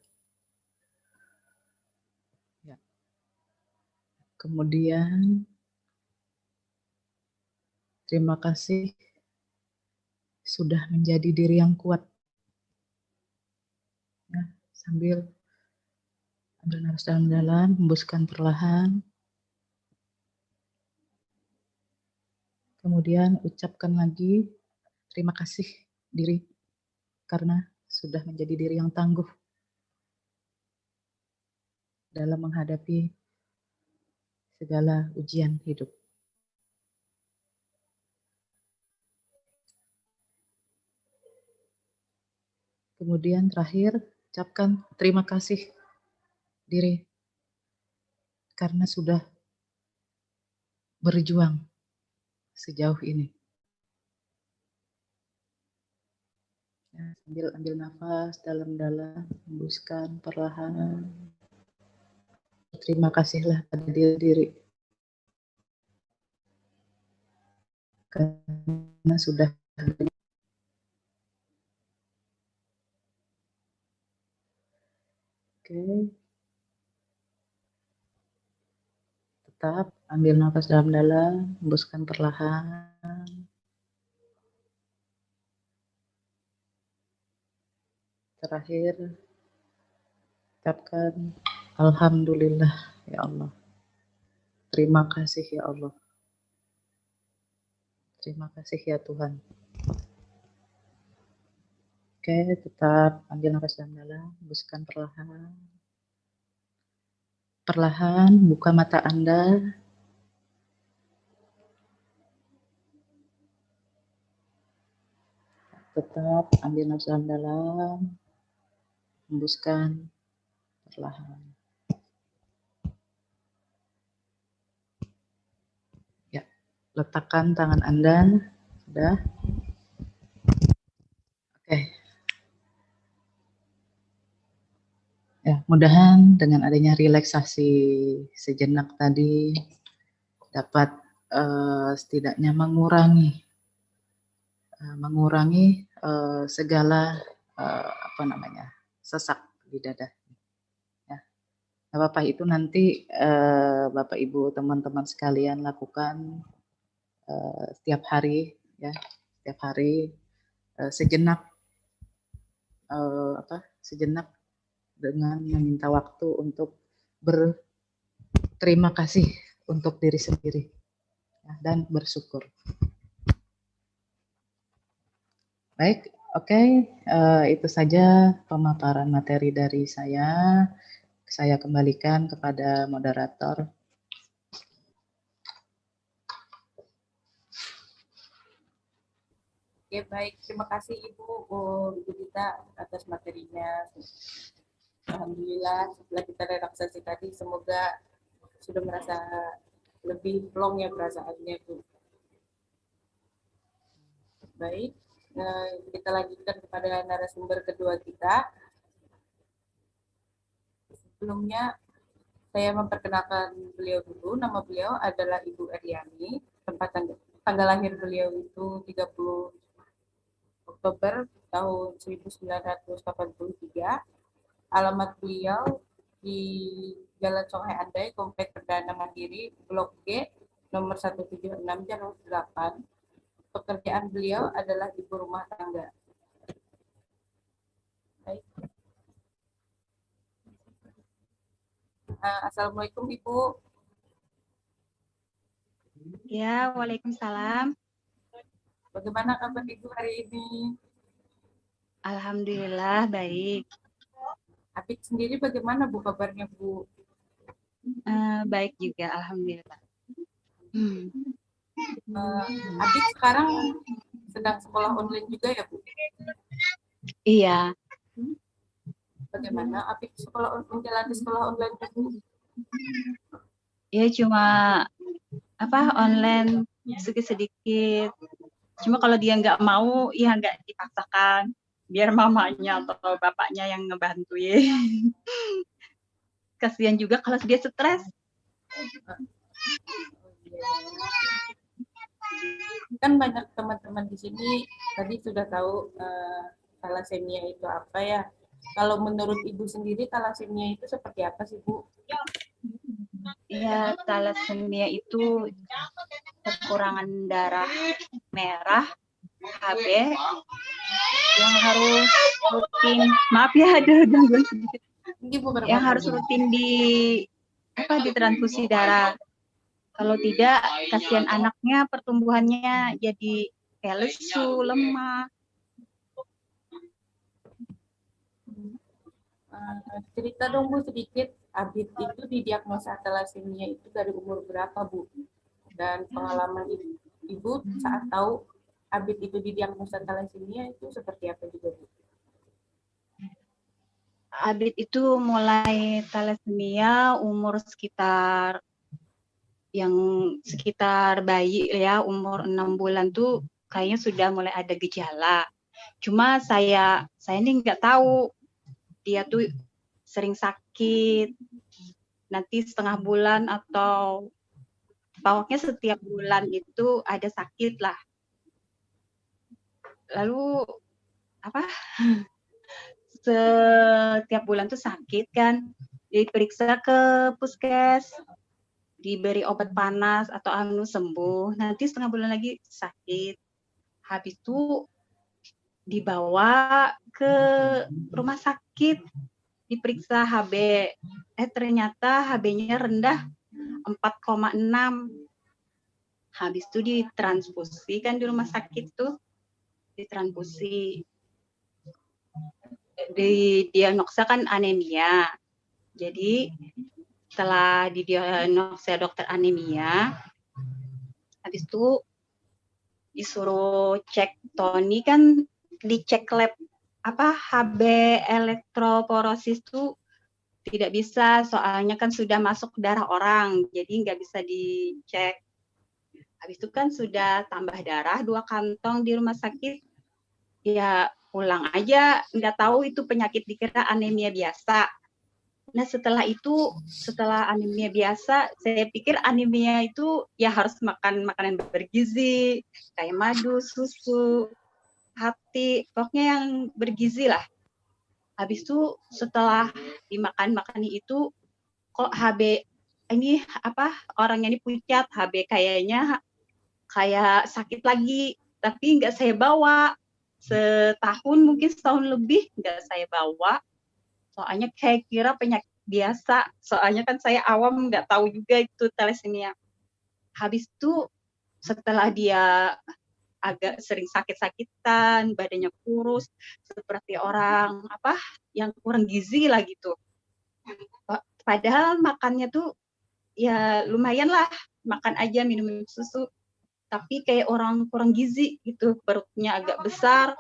Ya. Kemudian, terima kasih sudah menjadi diri yang kuat. Ya, sambil ambil nafas dalam-dalam, hembuskan perlahan. Kemudian ucapkan lagi, terima kasih diri karena sudah menjadi diri yang tangguh dalam menghadapi segala ujian hidup. Kemudian terakhir, ucapkan terima kasih diri karena sudah berjuang sejauh ini. Ya, sambil ambil nafas dalam-dalam, hembuskan perlahan. Terima kasihlah pada diri karena sudah. Oke. Tetap ambil nafas dalam-dalam, hembuskan perlahan. Terakhir, ucapkan alhamdulillah ya Allah. Terima kasih ya Allah. Terima kasih ya Tuhan. Oke, tetap ambil nafas dalam-dalam, hembuskan perlahan. Perlahan buka mata Anda. Tetap ambil nafas dalam-dalam, hembuskan perlahan. Ya, letakkan tangan Anda. Sudah. Oke. Ya, mudahan dengan adanya relaksasi sejenak tadi dapat setidaknya mengurangi segala sesak di dada. Ya. Nah, Bapak itu nanti Bapak Ibu teman-teman sekalian lakukan setiap hari, ya, setiap hari sejenak sejenak dengan meminta waktu untuk berterima kasih untuk diri sendiri, ya, dan bersyukur. Baik, oke, itu saja pemaparan materi dari saya. Saya kembalikan kepada moderator. Oke, baik. Terima kasih Ibu Dita atas materinya. Alhamdulillah setelah kita relaksasi tadi, semoga sudah merasa lebih plong ya perasaannya Bu. Baik, kita lanjutkan kepada narasumber kedua kita. Sebelumnya saya memperkenalkan beliau dulu. Nama beliau adalah Ibu Eryani. Tanggal lahir beliau itu 30 Oktober tahun 1983. Alamat beliau di Jalan Songhai Andai, Komplek Perdana Mandiri, Blok G, nomor 176, Jalur 8. Pekerjaan beliau adalah ibu rumah tangga. Baik. Assalamualaikum Ibu. Ya, waalaikumsalam. Bagaimana kabar Ibu hari ini? Alhamdulillah baik. Apik sendiri bagaimana Bu kabarnya Bu? Baik juga, alhamdulillah. Apik sekarang sedang sekolah online juga ya Bu? Iya. Bagaimana Apik menjalani sekolah online Bu? Ya cuma online sedikit-sedikit. Cuma kalau dia nggak mau, ya nggak dipaksakan. Biar mamanya atau bapaknya yang ngebantuin. Kasihan juga kalau dia stres. Kan banyak teman-teman di sini tadi sudah tahu thalassemia itu apa ya. Kalau menurut Ibu sendiri thalassemia itu seperti apa sih Bu? Ya, thalassemia itu kekurangan darah merah HB yang harus rutin. Maaf ya ada gangguan sedikit. Yang harus rutin ditransfusi darah. Kalau tidak, kasihan anaknya pertumbuhannya jadi kayak lesu, lemah. Cerita dong Bu sedikit, Abid itu didiagnosa thalassemia itu dari umur berapa Bu? Dan pengalaman Ibu saat tahu Abid itu didiagnosa thalassemia itu seperti apa juga Bu? Abid itu mulai thalassemia umur sekitar bayi ya, umur 6 bulan tuh kayaknya sudah mulai ada gejala. Cuma saya ini nggak tahu dia tuh sering sakit, nanti setengah bulan atau pokoknya setiap bulan itu ada sakit lah. Lalu setiap bulan tuh sakit kan, diperiksa ke puskes, diberi obat panas atau sembuh, nanti setengah bulan lagi sakit. Habis itu dibawa ke rumah sakit, diperiksa HB. Ternyata HB-nya rendah 4,6. Habis itu ditransfusi kan di rumah sakit tuh, ditransfusi. Didiagnosa kan anemia. Jadi setelah didiagnosa dokter anemia, habis itu disuruh cek Tony kan, dicek lab HB elektroporosis tuh tidak bisa, soalnya kan sudah masuk darah orang, jadi nggak bisa dicek. Habis itu kan sudah tambah darah 2 kantong di rumah sakit, ya pulang aja, nggak tahu itu penyakit, dikira anemia biasa. Nah setelah anemia biasa, saya pikir anemia itu ya harus makan makanan bergizi, kayak madu, susu, hati, pokoknya yang bergizi lah. Habis itu setelah dimakan itu, kok HB ini orangnya ini pucat, HB kayaknya kayak sakit lagi, tapi nggak saya bawa. Setahun lebih nggak saya bawa. Soalnya kayak kira penyakit biasa, soalnya kan saya awam nggak tahu juga itu thalassemia. Habis itu setelah dia agak sering sakit-sakitan, badannya kurus, seperti orang yang kurang gizi lah gitu. Padahal makannya tuh ya lumayan lah, makan aja minum susu. Tapi kayak orang kurang gizi gitu, perutnya agak besar,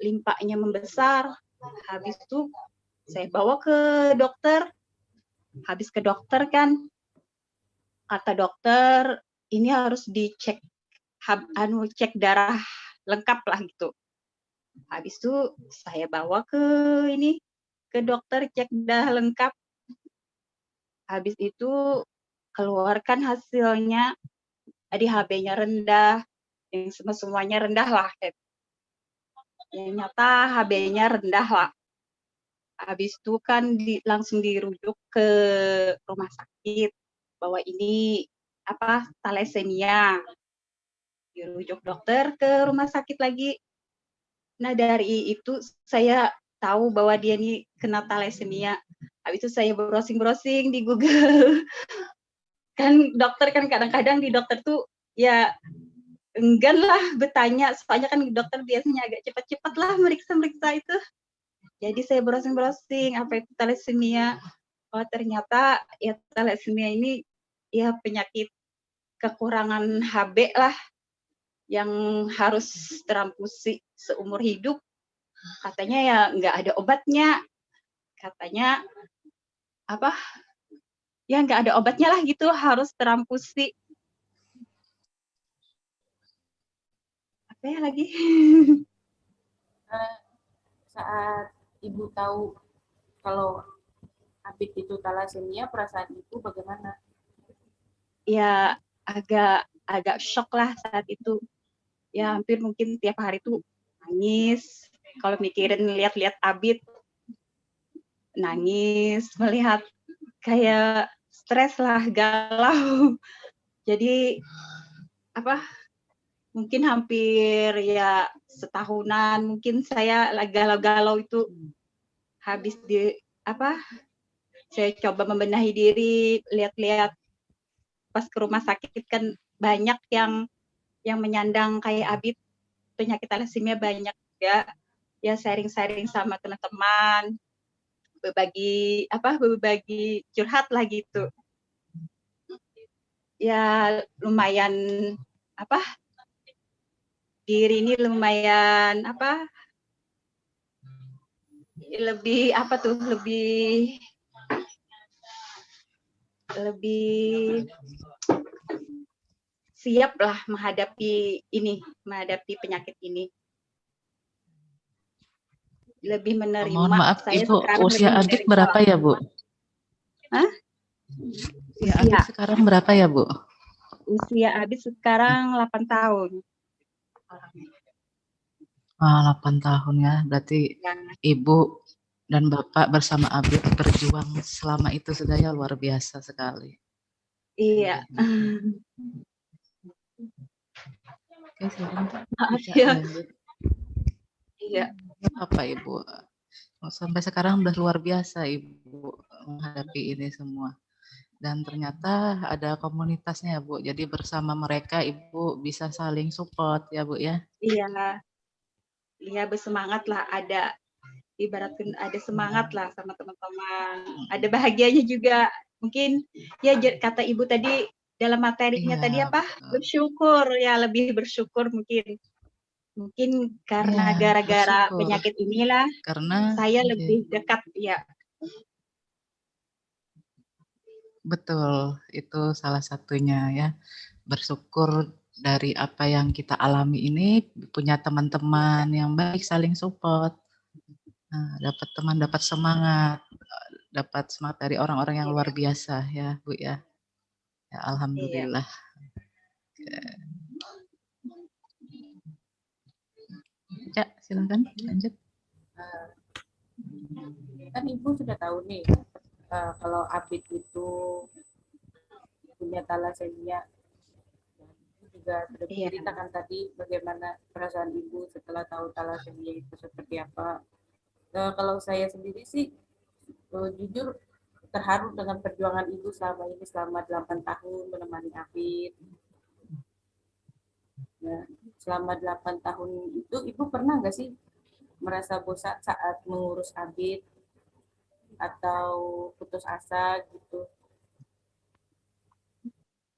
limpahnya membesar. Habis itu saya bawa ke dokter. Habis ke dokter kan, kata dokter ini harus dicek, cek darah lengkap lah gitu. Habis itu saya bawa ke dokter cek darah lengkap. Habis itu keluarkan hasilnya, tadi HB-nya rendah, yang semuanya rendah lah. Yang nyata HB-nya rendah lah. Habis itu kan langsung dirujuk ke rumah sakit bahwa ini thalassemia. Dirujuk dokter ke rumah sakit lagi. Nah dari itu saya tahu bahwa dia nih kena thalassemia. Habis itu saya browsing di Google. Kan dokter kan kadang-kadang di dokter tuh ya enggan lah bertanya, soalnya kan dokter biasanya agak cepat-cepat lah meriksa itu. Jadi saya browsing apa itu thalassemia. Oh ternyata ya thalassemia ini ya penyakit kekurangan HB lah yang harus terampusi seumur hidup. Katanya ya nggak ada obatnya. Katanya ya nggak ada obatnya lah gitu, harus terampusi. Apa ya lagi? Saat Ibu tahu kalau Abid itu thalassemia, perasaan Ibu bagaimana? Ya agak shock lah saat itu. Ya hampir mungkin tiap hari tuh nangis. Kalau mikirin lihat-lihat Abid, nangis, melihat kayak stres lah, galau. Jadi mungkin hampir ya setahunan mungkin saya galau-galau itu. Habis saya coba membenahi diri, lihat-lihat pas ke rumah sakit kan banyak yang menyandang kayak Abid, penyakit thalassemia banyak ya. Ya sharing-sharing sama teman-teman, berbagi curhat lah gitu. Ya lumayan diri ini lumayan lebih siap lah menghadapi penyakit ini. Lebih menerima. Mohon maaf, saya Ibu, sekarang usia lebih Abid menerima. berapa ya, Bu? Hah? Usia Abid sekarang berapa ya, Bu? Usia Abid sekarang 8 tahun. 8 tahun ya, berarti Ya. Ibu dan Bapak bersama Abid berjuang selama itu sudah ya luar biasa sekali. Iya. Oke, silakan Pak. Maaf Bisa ya. lanjut. Iya. Apa Ibu? Sampai sekarang udah luar biasa Ibu menghadapi ini semua. Dan ternyata ada komunitasnya ya Bu. Jadi bersama mereka Ibu bisa saling support ya Bu ya. Iya. Iya, bersemangat lah, ibaratkan ada semangat lah sama teman-teman. Ada bahagianya juga. Mungkin ya kata Ibu tadi dalam materinya Iya, tadi bersyukur ya, lebih bersyukur mungkin. Mungkin karena Iya, gara-gara bersyukur. penyakit inilah Karena saya lebih dekat ya. Betul, itu salah satunya ya. Bersyukur dari apa yang kita alami ini punya teman-teman yang baik, saling support. Nah, dapat teman, dapat semangat dari orang-orang yang luar biasa ya, Bu ya. Ya, alhamdulillah. Ya, silakan lanjut. Kan Ibu sudah tahu nih kalau Abid itu punya thalassemia. Ibu juga sudah ceritakan tadi bagaimana perasaan Ibu setelah tahu thalassemia itu seperti apa. Kalau saya sendiri sih jujur terharu dengan perjuangan Ibu selama 8 tahun menemani Abid. Nah, selama 8 tahun itu Ibu pernah nggak sih merasa bosan saat mengurus Abid? atau putus asa gitu?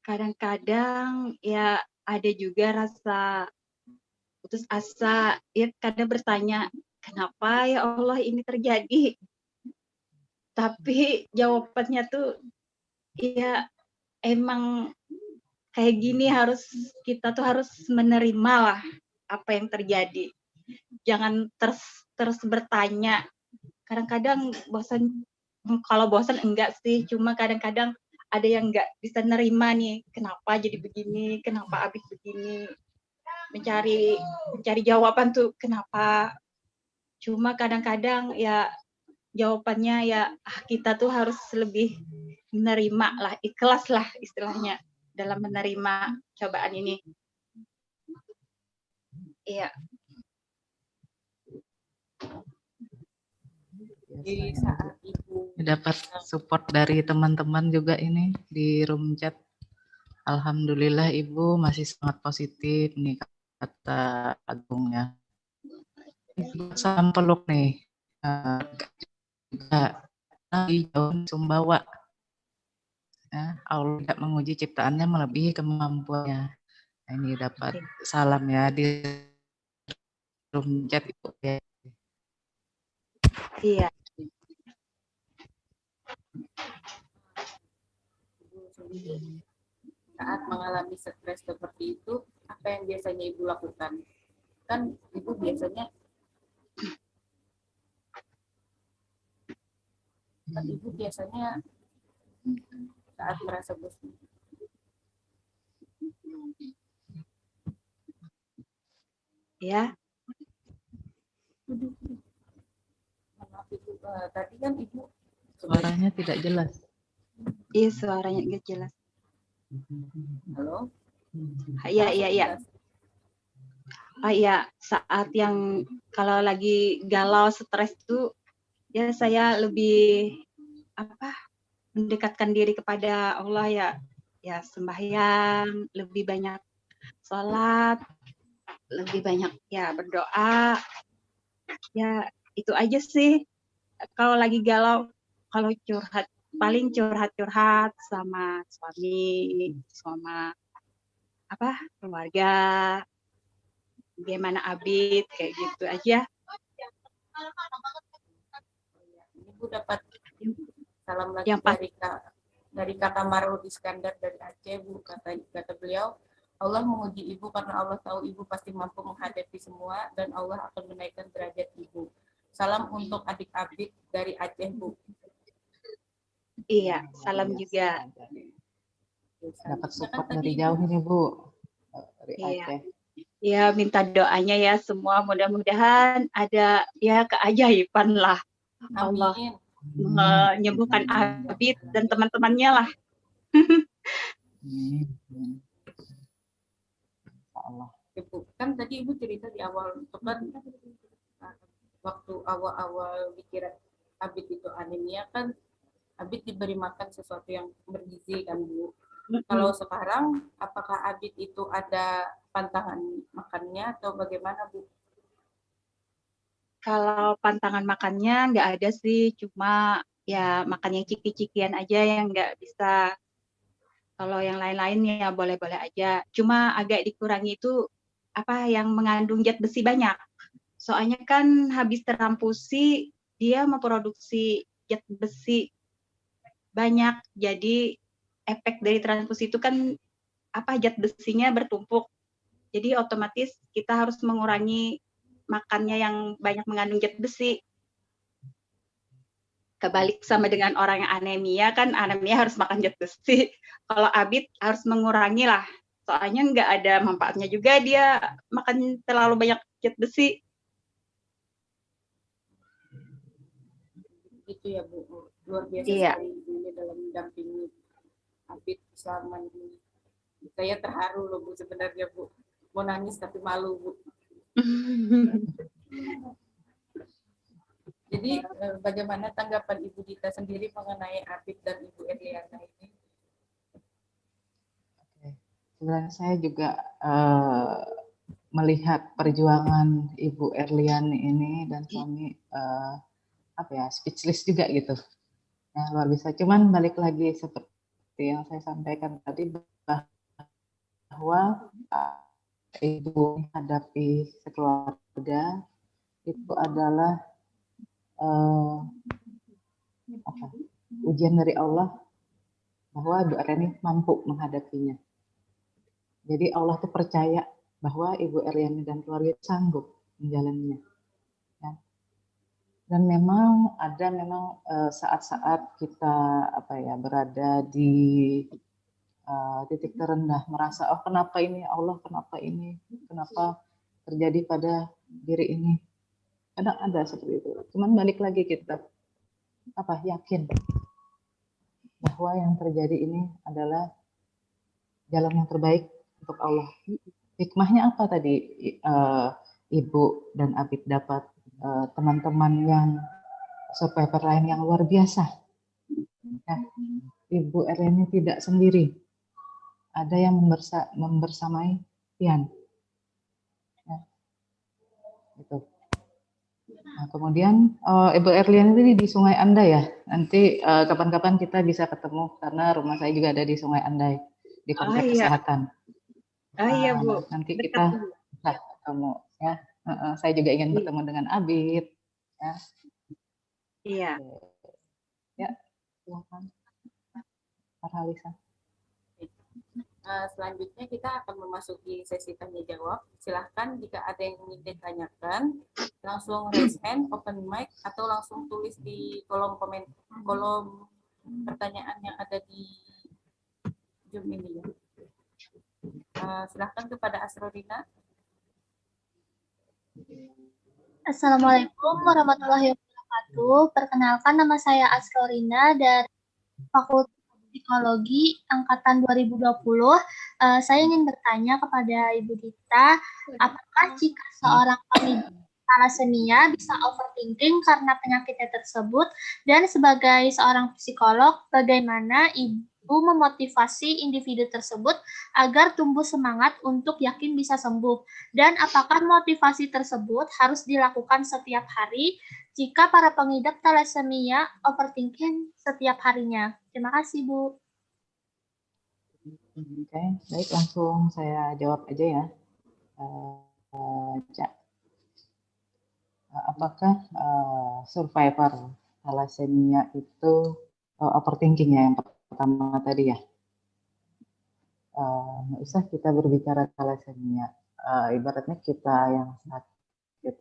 Kadang-kadang ya ada juga rasa putus asa, ya kadang bertanya, kenapa ya Allah ini terjadi? Tapi jawabannya tuh ya emang kayak gini, kita tuh harus menerima lah apa yang terjadi. Jangan terus bertanya. Kadang-kadang bosan, kalau bosan enggak sih, cuma kadang-kadang ada yang enggak bisa nerima nih, kenapa jadi begini, kenapa habis begini. Mencari jawaban tuh kenapa. Cuma kadang-kadang ya jawabannya ya kita tuh harus lebih menerima lah, ikhlas lah istilahnya dalam menerima cobaan ini. Iya. Di saat Ibu Dapat support dari teman-teman juga ini di room chat. Alhamdulillah Ibu masih sangat positif nih kata Agungnya. Salam peluk nih. Juga di jauh Sumbawa. Allah tidak menguji ciptaannya melebihi kemampuannya. Nah, ini dapat salam ya di room chat Ibu ya. Iya. Saat mengalami stres seperti itu, apa yang biasanya Ibu lakukan? Kan Ibu biasanya saat merasa bosan. Ya. Maaf Ibu, tadi kan Ibu Suaranya tidak jelas. Iya, suaranya nggak jelas. Halo? Iya. Iya, saat yang kalau lagi galau, stres itu ya saya lebih mendekatkan diri kepada Allah ya sembahyang, lebih banyak sholat, lebih banyak ya berdoa. Ya itu aja sih. Kalau lagi galau, kalau curhat paling curhat sama suami, sama keluarga, bagaimana Abid, kayak gitu aja. Ibu dapat salam lagi Yang dari Kakak Marul Iskandar dari Aceh, Bu. Kata beliau, Allah menguji Ibu karena Allah tahu Ibu pasti mampu menghadapi semua dan Allah akan menaikkan derajat Ibu. Salam untuk adik Abid dari Aceh, Bu. Iya, salam juga. Dapat support dari jauh ini Bu. Dari Aceh. Ya, minta doanya ya semua, mudah-mudahan ada ya keajaiban lah. Allah menyembuhkan Abid dan teman-temannya lah. Allah. Ibu, kan tadi Ibu cerita di awal itu kan waktu awal-awal dikira Abid itu anemia kan Abid diberi makan sesuatu yang bergizi kan Bu. Kalau sekarang apakah Abid itu ada pantangan makannya atau bagaimana Bu? Kalau pantangan makannya nggak ada sih, cuma ya makan yang ciki-cikian aja yang nggak bisa. Kalau yang lain-lain ya boleh-boleh aja. Cuma agak dikurangi itu yang mengandung zat besi banyak. Soalnya kan habis terampusi dia memproduksi zat besi banyak. Jadi efek dari transfusi itu kan zat besinya bertumpuk. Jadi otomatis kita harus mengurangi makannya yang banyak mengandung zat besi. Kebalik sama dengan orang yang anemia, kan anemia harus makan zat besi. Kalau Abid harus mengurangi lah. Soalnya nggak ada manfaatnya juga dia makan terlalu banyak zat besi. Itu ya Bu, luar biasa sekali Ibu dalam mendampingi Abid selama ini. Saya terharu loh Bu sebenarnya Bu. Mau nangis tapi malu Bu. Jadi bagaimana tanggapan Ibu Dita sendiri mengenai Abid dan Ibu Erliana ini? Sebenarnya saya juga melihat perjuangan Ibu Erliani ini dan suami apa ya, speechless juga gitu. Ya, luar biasa. Cuman balik lagi seperti yang saya sampaikan tadi, bahwa ibu menghadapi sekeluarga itu adalah ujian dari Allah, bahwa Ibu Erliani mampu menghadapinya. Jadi Allah tuh percaya bahwa Ibu Erliani dan keluarga sanggup menjalaninya. Ya. Dan memang ada saat-saat kita berada di titik terendah, merasa kenapa ini Allah, kenapa terjadi pada diri ini. Kadang ada seperti itu. Cuman balik lagi kita yakin bahwa yang terjadi ini adalah jalan yang terbaik untuk Allah. Hikmahnya apa tadi Ibu dan Abid dapat teman-teman yang survivor lain yang luar biasa. Ya, Ibu Erliani tidak sendiri. Ada yang membersamai Tian. Ya, itu. Nah, kemudian Ibu Erliani ini di Sungai Andai ya. Nanti kapan-kapan kita bisa ketemu karena rumah saya juga ada di Sungai Andai di Komplek Kesehatan. Iya Bu. Nanti kita bisa ketemu ya. Saya juga ingin bertemu dengan Abid. Ya. Iya. Ya, silakan. Farhalisa. Selanjutnya kita akan memasuki sesi tanya jawab. Silahkan jika ada yang ingin ditanyakan, langsung raise hand, open mic, atau langsung tulis di kolom pertanyaan yang ada di Zoom ini ya. Silahkan kepada Asrorina. Assalamualaikum warahmatullahi wabarakatuh. Perkenalkan, nama saya Asrorina dari Fakultas Psikologi Angkatan 2020. Saya ingin bertanya kepada Ibu Dita, apakah jika seorang pengidap thalassemia bisa overthinking karena penyakitnya tersebut? Dan sebagai seorang psikolog, bagaimana Ibu memotivasi individu tersebut agar tumbuh semangat untuk yakin bisa sembuh? Dan apakah motivasi tersebut harus dilakukan setiap hari jika para pengidap thalassemia overthinking setiap harinya? Terima kasih, Bu. Oke, baik, langsung saya jawab aja ya. Cak. Apakah survivor thalassemia itu overthinking ya yang pertama tadi ya? Nggak usah kita berbicara thalassemia. Ibaratnya kita yang sakit,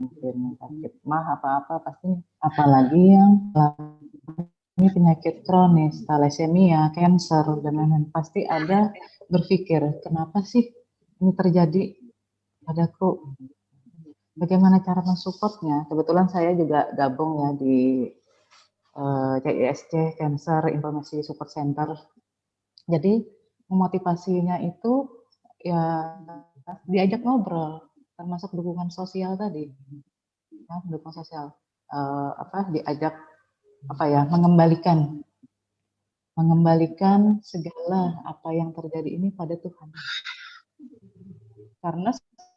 mungkin sakit mah apa-apa pasti, apalagi yang ini penyakit kronis, thalassemia, cancer, dan lain-lain, pasti ada berpikir, kenapa sih ini terjadi padaku? Bagaimana cara mensupportnya? Kebetulan saya juga gabung ya di CISC, Cancer Informasi Support Center. Jadi memotivasinya itu ya diajak ngobrol, termasuk dukungan sosial tadi, ya, dukungan sosial, diajak mengembalikan segala apa yang terjadi ini pada Tuhan. Karena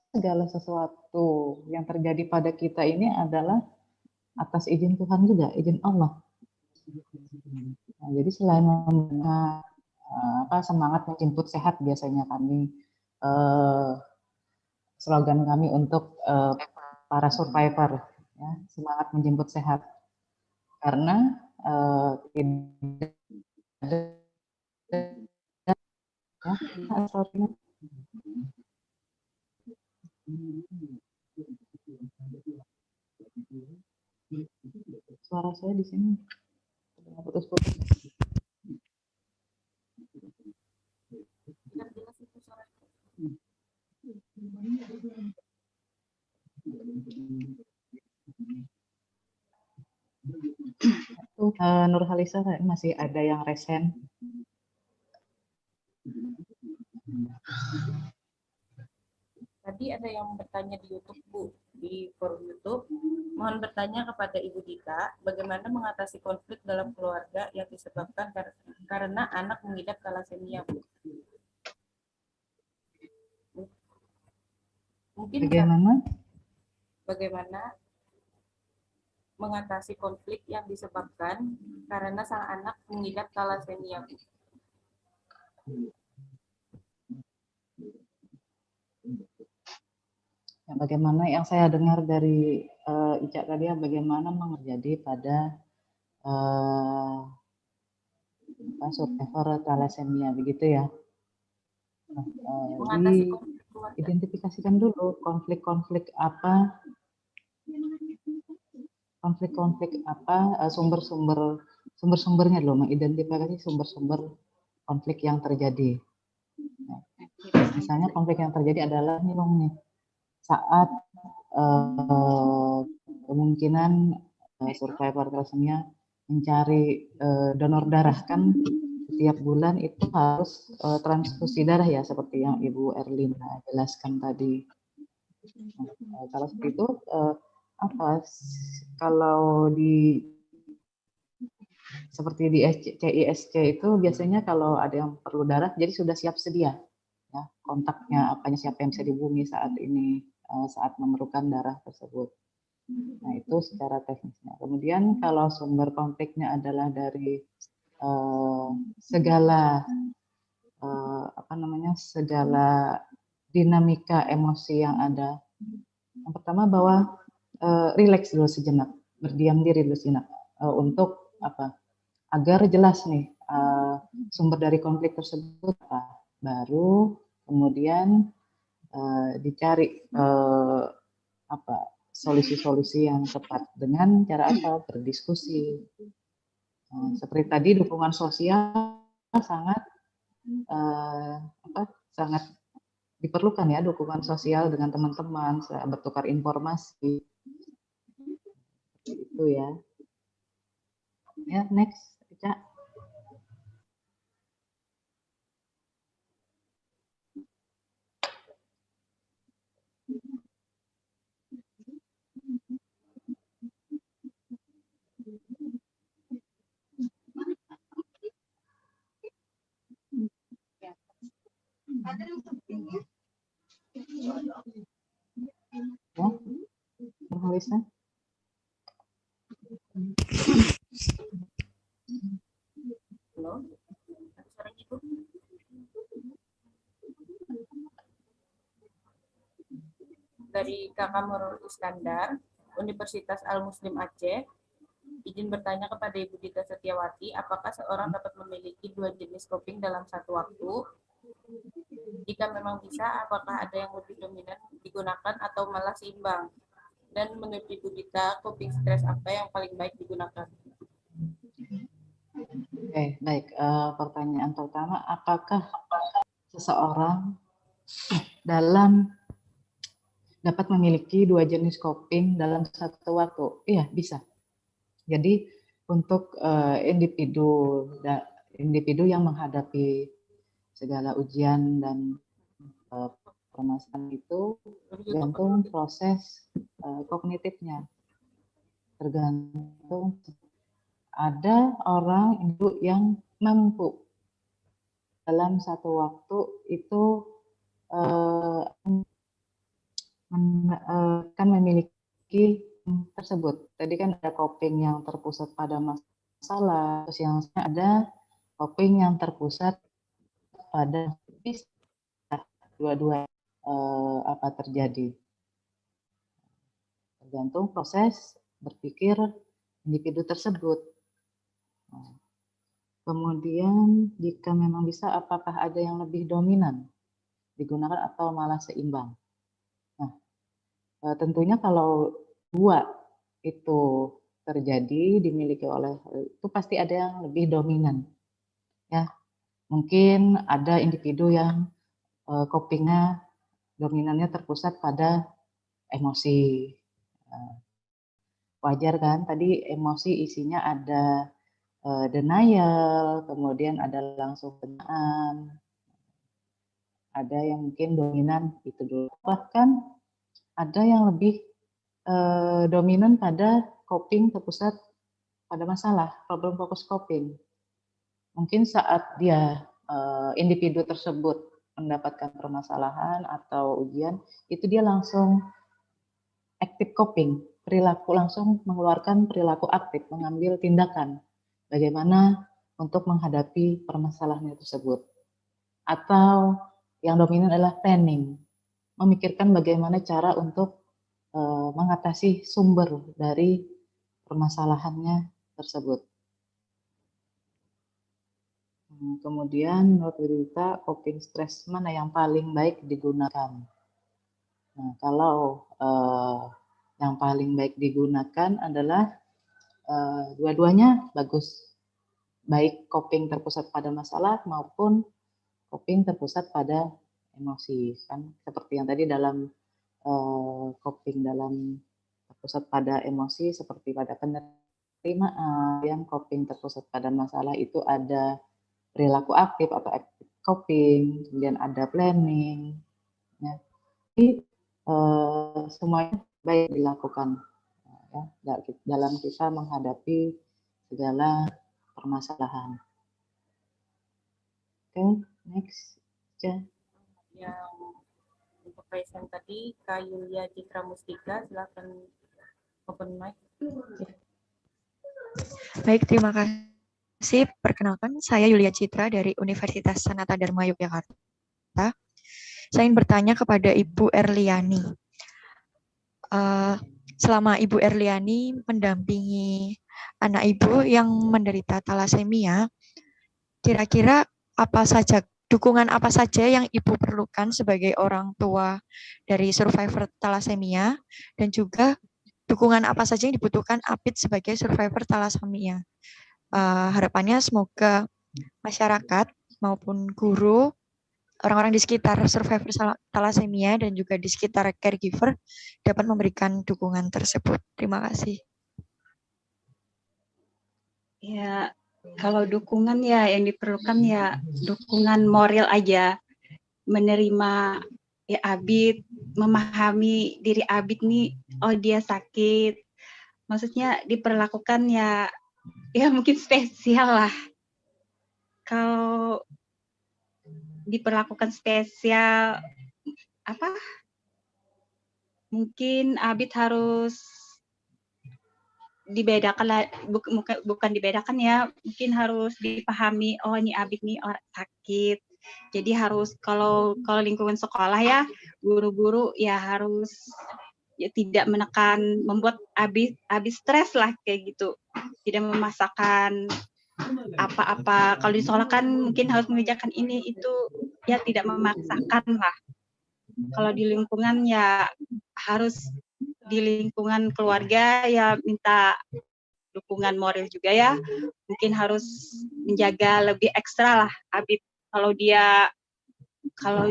segala sesuatu yang terjadi pada kita ini adalah atas izin Tuhan juga, izin Allah. Nah, jadi selain semangat menjemput sehat, biasanya kami slogan kami untuk para survivor, ya, semangat menjemput sehat. Karena tidak ada suara saya di sini putus-putus. Nurhalisa masih ada yang resen. Tadi ada yang bertanya di YouTube, Bu, di forum YouTube. Mohon bertanya kepada Ibu Dita, bagaimana mengatasi konflik dalam keluarga yang disebabkan karena anak mengidap thalassemia, Bu? Mungkin bagaimana mengatasi konflik yang disebabkan karena sang anak mengidap thalassemia. Ya, bagaimana yang saya dengar dari Ica tadi, bagaimana terjadi pada survivor thalassemia, begitu ya. Mengatasi konflik keluarga. Identifikasikan dulu konflik-konflik apa, sumber-sumbernya dulu, mengidentifikasi sumber-sumber konflik yang terjadi. Nah, misalnya konflik yang terjadi adalah nih saat kemungkinan survivor thalassemia mencari donor darah, kan setiap bulan itu harus transfusi darah ya, seperti yang Ibu Erlina jelaskan tadi. Nah, kalau seperti itu kalau seperti di CISC itu biasanya kalau ada yang perlu darah, jadi sudah siap sedia ya, kontaknya apanya, siapa yang bisa dihubungi saat ini saat memerlukan darah tersebut. Nah, itu secara teknisnya. Kemudian kalau sumber konfliknya adalah dari segala segala dinamika emosi yang ada. Yang pertama bahwa rileks dulu sejenak, berdiam diri dulu sejenak untuk agar jelas nih sumber dari konflik tersebut apa. Baru kemudian dicari solusi-solusi yang tepat dengan cara apa? Berdiskusi. Seperti tadi, dukungan sosial sangat sangat diperlukan ya, dukungan sosial dengan teman-teman, bertukar informasi. Itu ya. Ya, next, Ica. Ya, Nurhaliza. Halo, suara Ibu. Dari Kakak Nurul Iskandar, Universitas Al-Muslim Aceh, izin bertanya kepada Ibu Dita Setiawati, apakah seorang dapat memiliki 2 jenis coping dalam satu waktu? Jika memang bisa, apakah ada yang lebih dominan digunakan atau malah seimbang? Dan menurut Ibu Dita, coping stres apa yang paling baik digunakan? Oke, baik. Pertanyaan pertama, apakah seseorang dapat memiliki 2 jenis coping dalam satu waktu? Iya, bisa. Jadi untuk individu yang menghadapi segala ujian dan permasalahan itu tergantung proses kognitifnya. Tergantung, ada orang itu yang mampu dalam satu waktu itu kan memiliki tersebut. Tadi kan ada coping yang terpusat pada masalah, terus yang ada coping yang terpusat pada dua-dua apa terjadi. Tergantung proses berpikir individu tersebut. Kemudian jika memang bisa, apakah ada yang lebih dominan digunakan atau malah seimbang? Nah, tentunya kalau 2 itu terjadi dimiliki oleh itu pasti ada yang lebih dominan. Ya, mungkin ada individu yang copingnya dominannya terpusat pada emosi. Wajar kan? Tadi emosi isinya ada denial, kemudian ada langsung penaan, ada yang mungkin dominan itu dulu. Bahkan ada yang lebih dominan pada coping terpusat pada masalah, problem fokus coping. Mungkin saat dia individu tersebut mendapatkan permasalahan atau ujian, itu dia langsung active coping, perilaku, langsung mengeluarkan perilaku aktif, mengambil tindakan bagaimana untuk menghadapi permasalahan tersebut. Atau yang dominan adalah planning, memikirkan bagaimana cara untuk mengatasi sumber dari permasalahannya tersebut. Kemudian menurut kita coping stress mana yang paling baik digunakan? Nah, kalau yang paling baik digunakan adalah dua-duanya bagus, baik coping terpusat pada masalah maupun coping terpusat pada emosi, kan seperti yang tadi dalam coping dalam terpusat pada emosi seperti pada penerimaan, yang coping terpusat pada masalah itu ada perilaku aktif atau active coping, kemudian ada planning. Ya. Jadi semuanya baik dilakukan ya, dalam kita menghadapi segala permasalahan. Oke, next. Yang untuk present tadi, Kak Yulia Citra Mustika, silakan open mic. Baik, terima kasih. Perkenalkan, saya Yulia Citra dari Universitas Sanata Dharma Yogyakarta. Saya ingin bertanya kepada Ibu Erliani. Selama Ibu Erliani mendampingi anak Ibu yang menderita talasemia, kira-kira apa saja, dukungan apa saja yang Ibu perlukan sebagai orang tua dari survivor talasemia, dan juga dukungan apa saja yang dibutuhkan APID sebagai survivor talasemia. Harapannya semoga masyarakat maupun guru, orang-orang di sekitar survivor talasemia dan juga di sekitar caregiver dapat memberikan dukungan tersebut. Terima kasih. Ya, kalau dukungan ya yang diperlukan ya dukungan moral aja, menerima ya ABID, memahami diri ABID nih, oh dia sakit, maksudnya diperlakukan ya mungkin spesial lah. Kalau diperlakukan spesial apa? Mungkin ABID harus dibedakan lah, bukan dibedakan ya, mungkin harus dipahami, oh ini ABID nih orang sakit. Jadi harus kalau lingkungan sekolah ya, guru-guru ya harus ya tidak menekan, membuat ABID stres lah kayak gitu. Tidak memaksakan apa-apa. Kalau di sekolah kan mungkin harus mengerjakan ini itu, ya tidak memaksakan lah. Kalau di lingkungan ya harus di lingkungan keluarga ya minta dukungan moral juga ya. Mungkin harus menjaga lebih ekstra lah ABID. Kalau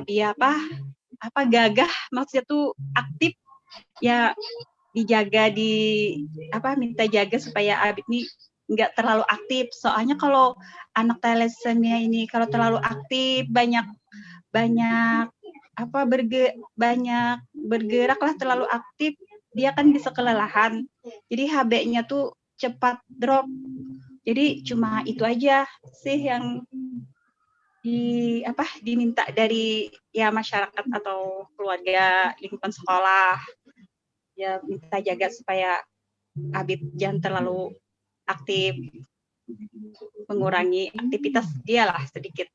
dia apa gagah, maksudnya tuh aktif ya, dijaga minta jaga supaya ABID ini nggak terlalu aktif. Soalnya kalau anak thalassemia ini kalau terlalu aktif, banyak bergerak lah, terlalu aktif, dia kan bisa kelelahan. Jadi HB-nya tuh cepat drop. Jadi cuma itu aja sih yang diminta dari ya masyarakat atau keluarga, lingkungan sekolah. Ya minta jaga supaya ABID jangan terlalu aktif, mengurangi aktivitas dia lah sedikit.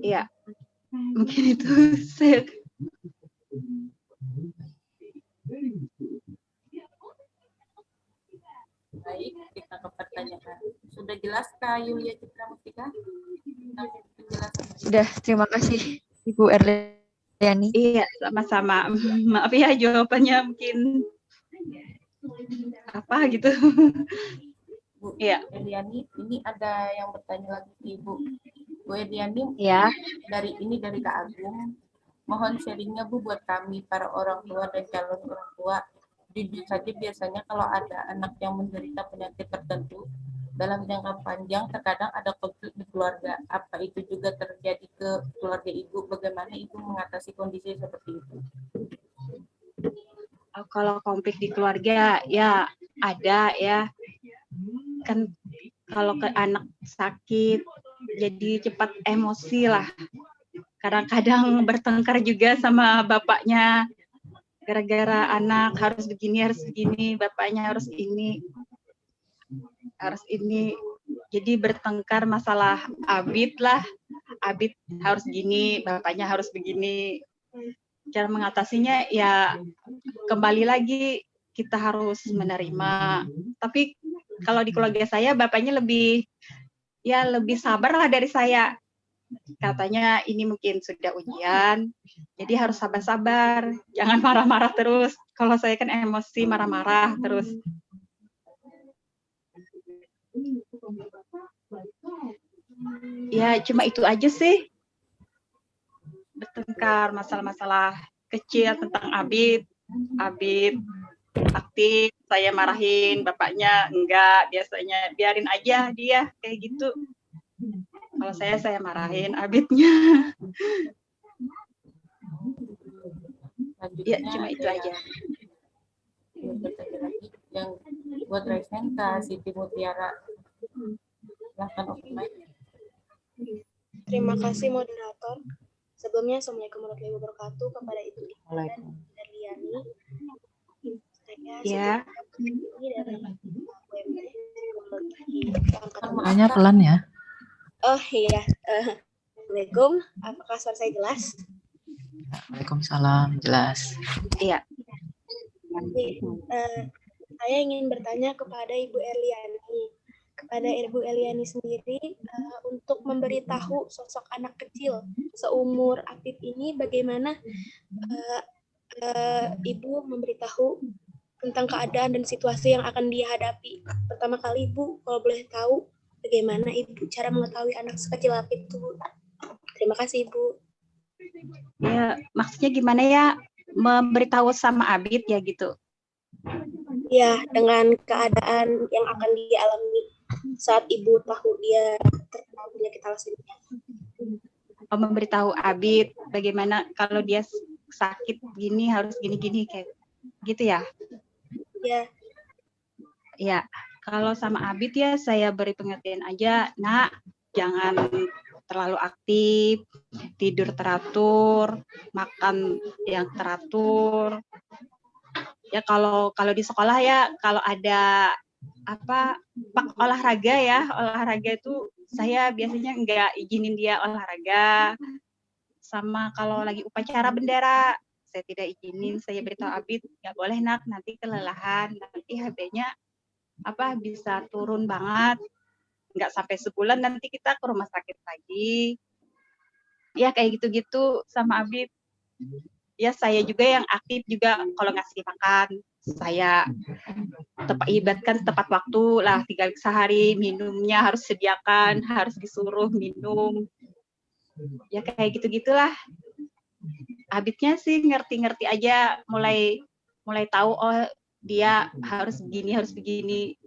Iya, mungkin itu saya. Baik, kita ke pertanyaan. Sudah jelas Kak Yulia Citra Mustika? Sudah, terima kasih Ibu Erliani. Iya, sama-sama. Maaf ya jawabannya mungkin apa gitu. Bu Erliani, ini ada yang bertanya lagi Ibu. Bu Erliani, ya. dari Kak Agung, mohon sharingnya Bu buat kami para orang tua dan calon orang tua. Jujur saja biasanya kalau ada anak yang menderita penyakit tertentu dalam jangka panjang terkadang ada konflik di keluarga. Apa itu juga terjadi ke keluarga Ibu? Bagaimana Ibu mengatasi kondisi seperti itu? Kalau konflik di keluarga ya ada ya. Kan kalau ke anak sakit jadi cepat emosi lah. Kadang-kadang bertengkar juga sama bapaknya. gara-gara anak harus begini, bapaknya harus ini, jadi bertengkar masalah abit lah, abit harus gini, bapaknya harus begini. Cara mengatasinya ya kembali lagi kita harus menerima. Tapi kalau di keluarga saya bapaknya lebih sabar lah dari saya. Katanya ini mungkin sudah ujian, jadi harus sabar-sabar, jangan marah-marah terus. Kalau saya kan emosi, marah-marah terus. Ya cuma itu aja sih, bertengkar masalah-masalah kecil tentang abit aktif, saya marahin, bapaknya enggak, biasanya biarin aja dia kayak gitu. Kalau saya marahin abitnya. Ya cuma itu aja. Yang buat Raisen Kak Siti Mutiara. Silahkan open mic. Terima kasih moderator. Sebelumnya Assalamualaikum warahmatullahi wabarakatuh kepada Ibu dan Darliani. Ya. Hanya pelan ya. Oh iya. Assalamualaikum. Apakah suara saya jelas? Waalaikumsalam, jelas. Iya. Saya ingin bertanya kepada Ibu Erliani. Kepada Ibu Eliani sendiri, untuk memberitahu sosok anak kecil seumur Apip ini, bagaimana Ibu memberitahu tentang keadaan dan situasi yang akan dihadapi. Pertama kali Ibu, kalau boleh tahu, bagaimana Ibu cara mengetahui anak sekecil Apip itu? Terima kasih Ibu. Ya, maksudnya gimana ya, memberitahu sama Abid ya gitu? Ya, dengan keadaan yang akan dialami saat Ibu tahu dia terkena penyakit thalassemia. Memberitahu Abid bagaimana kalau dia sakit gini harus gini-gini kayak gitu ya? Ya. Ya, kalau sama Abid ya saya beri pengertian aja, Nak, jangan terlalu aktif, tidur teratur, makan yang teratur. Ya kalau di sekolah ya kalau ada pak olahraga itu saya biasanya nggak izinin dia olahraga. Sama kalau lagi upacara bendera saya tidak izinin, saya beritahu Abid nggak boleh Nak, nanti kelelahan, nanti HB-nya bisa turun banget, nggak sampai sebulan nanti kita ke rumah sakit lagi. Ya kayak gitu-gitu sama Abid. Ya saya juga yang aktif juga kalau ngasih makan, saya ibaratkan tepat waktu lah, 3 kali sehari, minumnya harus sediakan, harus disuruh minum. Ya kayak gitu-gitulah. Abidnya sih ngerti-ngerti aja, mulai tahu oh dia harus begini, harus begini.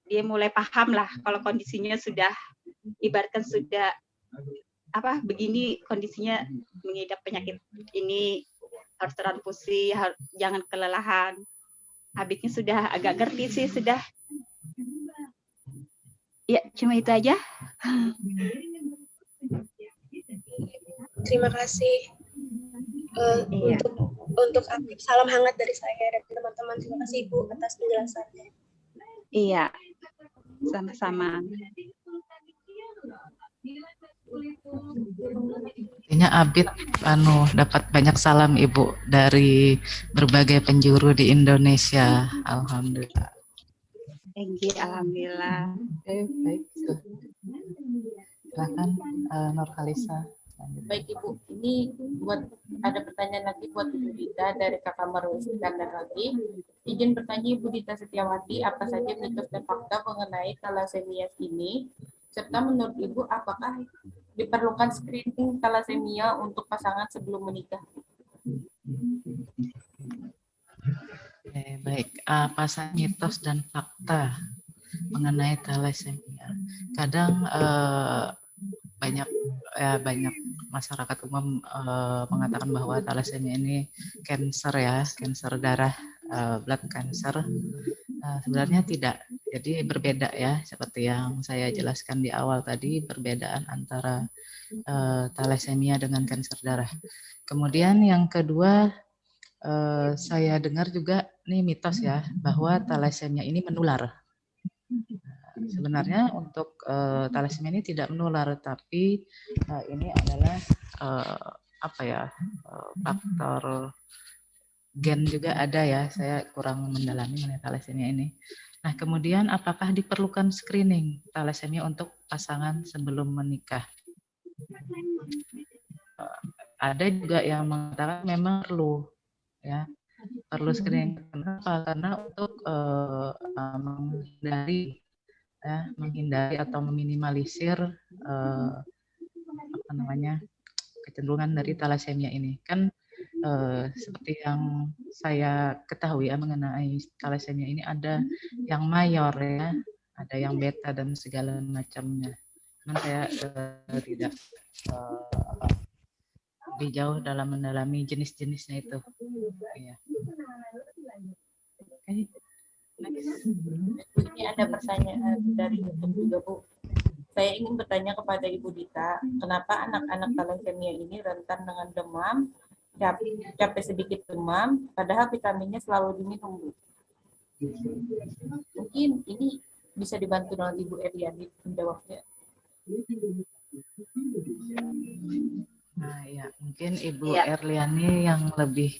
Dia mulai paham lah kalau kondisinya sudah ibaratkan sudah begini kondisinya, mengidap penyakit ini, harus transfusi, jangan kelelahan. Abidnya sudah agak ngerti sih, sudah. Ya, cuma itu aja. Terima kasih. Untuk Apip, salam hangat dari saya dan teman-teman. Terima kasih Ibu atas penjelasannya. Iya, sama-sama. Kayaknya Abid dapat banyak salam Ibu dari berbagai penjuru di Indonesia. Alhamdulillah. Alhamdulillah. Baik. Silakan Nur Khalisa. Baik Ibu, ini ada pertanyaan lagi buat Ibu Dita dari Kakak Marwis Iskandar lagi. Izin bertanya Ibu Dita Setiawati, apa saja mitos dan fakta mengenai thalassemia ini? Serta menurut Ibu, apakah diperlukan screening thalassemia untuk pasangan sebelum menikah? Baik, apa saja mitos dan fakta mengenai thalassemia? Kadang banyak masyarakat umum mengatakan bahwa thalassemia ini kanker darah, blood cancer. Sebenarnya tidak. Jadi berbeda ya, seperti yang saya jelaskan di awal tadi, perbedaan antara thalassemia dengan kanker darah. Kemudian yang kedua, saya dengar juga nih mitos ya bahwa thalassemia ini menular. Sebenarnya untuk thalassemia ini tidak menular, tapi ini adalah faktor gen juga ada ya. Saya kurang mendalami mengenai thalassemia ini. Nah, kemudian apakah diperlukan screening thalassemia untuk pasangan sebelum menikah? Ada juga yang mengatakan memang perlu, ya, perlu screening. Kenapa? Karena untuk menghindari atau meminimalisir kecenderungan dari thalassemia ini. Kan seperti yang saya ketahui ya mengenai thalassemia ini ada yang mayor ya, ada yang beta dan segala macamnya. Cuman saya tidak lebih jauh dalam mendalami jenis-jenisnya itu. Ya. Okay. Ini ada pertanyaan dari YouTube juga, Bu. Saya ingin bertanya kepada Ibu Dita, kenapa anak-anak thalassemia ini rentan dengan demam, capek sedikit demam, padahal vitaminnya selalu diminum, Bu? Mungkin ini bisa dibantu dengan Ibu Erliani menjawabnya. Nah, ya, mungkin Ibu Erliani yang lebih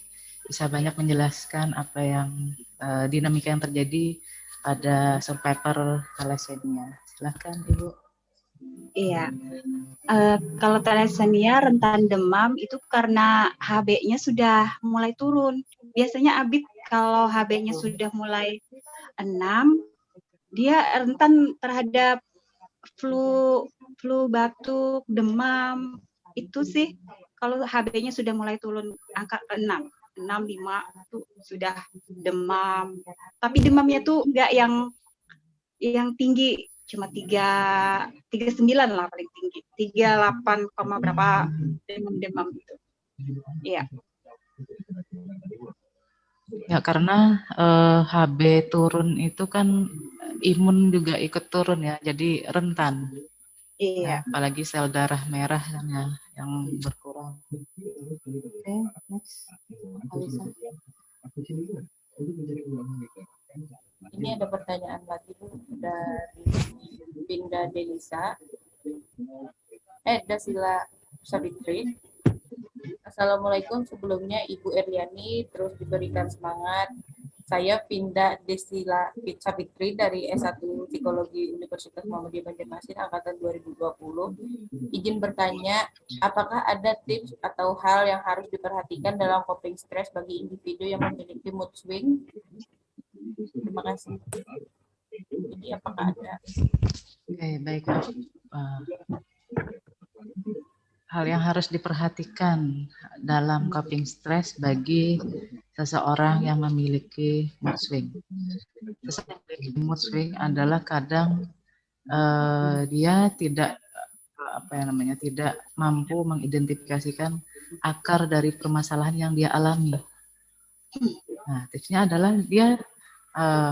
bisa banyak menjelaskan apa yang dinamika yang terjadi pada survivor thalassemia. Silakan, Ibu. Iya, kalau thalassemia rentan demam itu karena HB-nya sudah mulai turun. Biasanya Abid kalau HB-nya sudah mulai 6, dia rentan terhadap flu, batuk, demam. Itu sih kalau HB-nya sudah mulai turun angka 6, 5 itu sudah demam. Tapi demamnya tuh enggak yang tinggi, cuma 39 lah paling tinggi. 38, berapa demam gitu. Iya. Ya, karena HB turun itu kan imun juga ikut turun ya, jadi rentan. Iya. Ya, apalagi sel darah merah yang berkurang. Oke, next. Alisa. Ini ada pertanyaan lagi, Bu, dari Binda Delisa. Dasila Sabitri. Assalamualaikum, sebelumnya Ibu Erliani terus diberikan semangat. Saya Pinda Desila Sabitri dari S1 Psikologi Universitas Muhammadiyah Banjarmasin angkatan 2020. Izin bertanya, apakah ada tips atau hal yang harus diperhatikan dalam coping stress bagi individu yang memiliki mood swing? Terima kasih. Jadi apakah ada? Oke, baik. Hal yang harus diperhatikan dalam coping stress bagi seseorang yang memiliki mood swing. Seseorang yang memiliki mood swing adalah kadang dia tidak tidak mampu mengidentifikasikan akar dari permasalahan yang dia alami. Nah, tipsnya adalah dia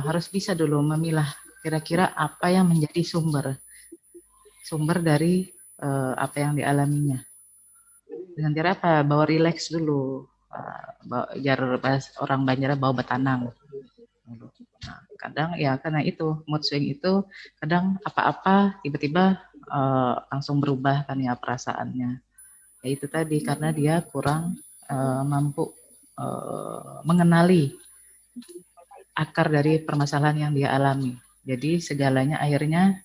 harus bisa dulu memilah kira-kira apa yang menjadi sumber dari apa yang dialaminya. Dengan cara apa? Bawa rileks dulu. Biar orang Banjar bawa betanang. Nah, kadang ya karena itu mood swing itu kadang apa-apa tiba-tiba langsung berubah kan ya perasaannya. Ya itu tadi karena dia kurang mampu mengenali akar dari permasalahan yang dia alami. Jadi segalanya akhirnya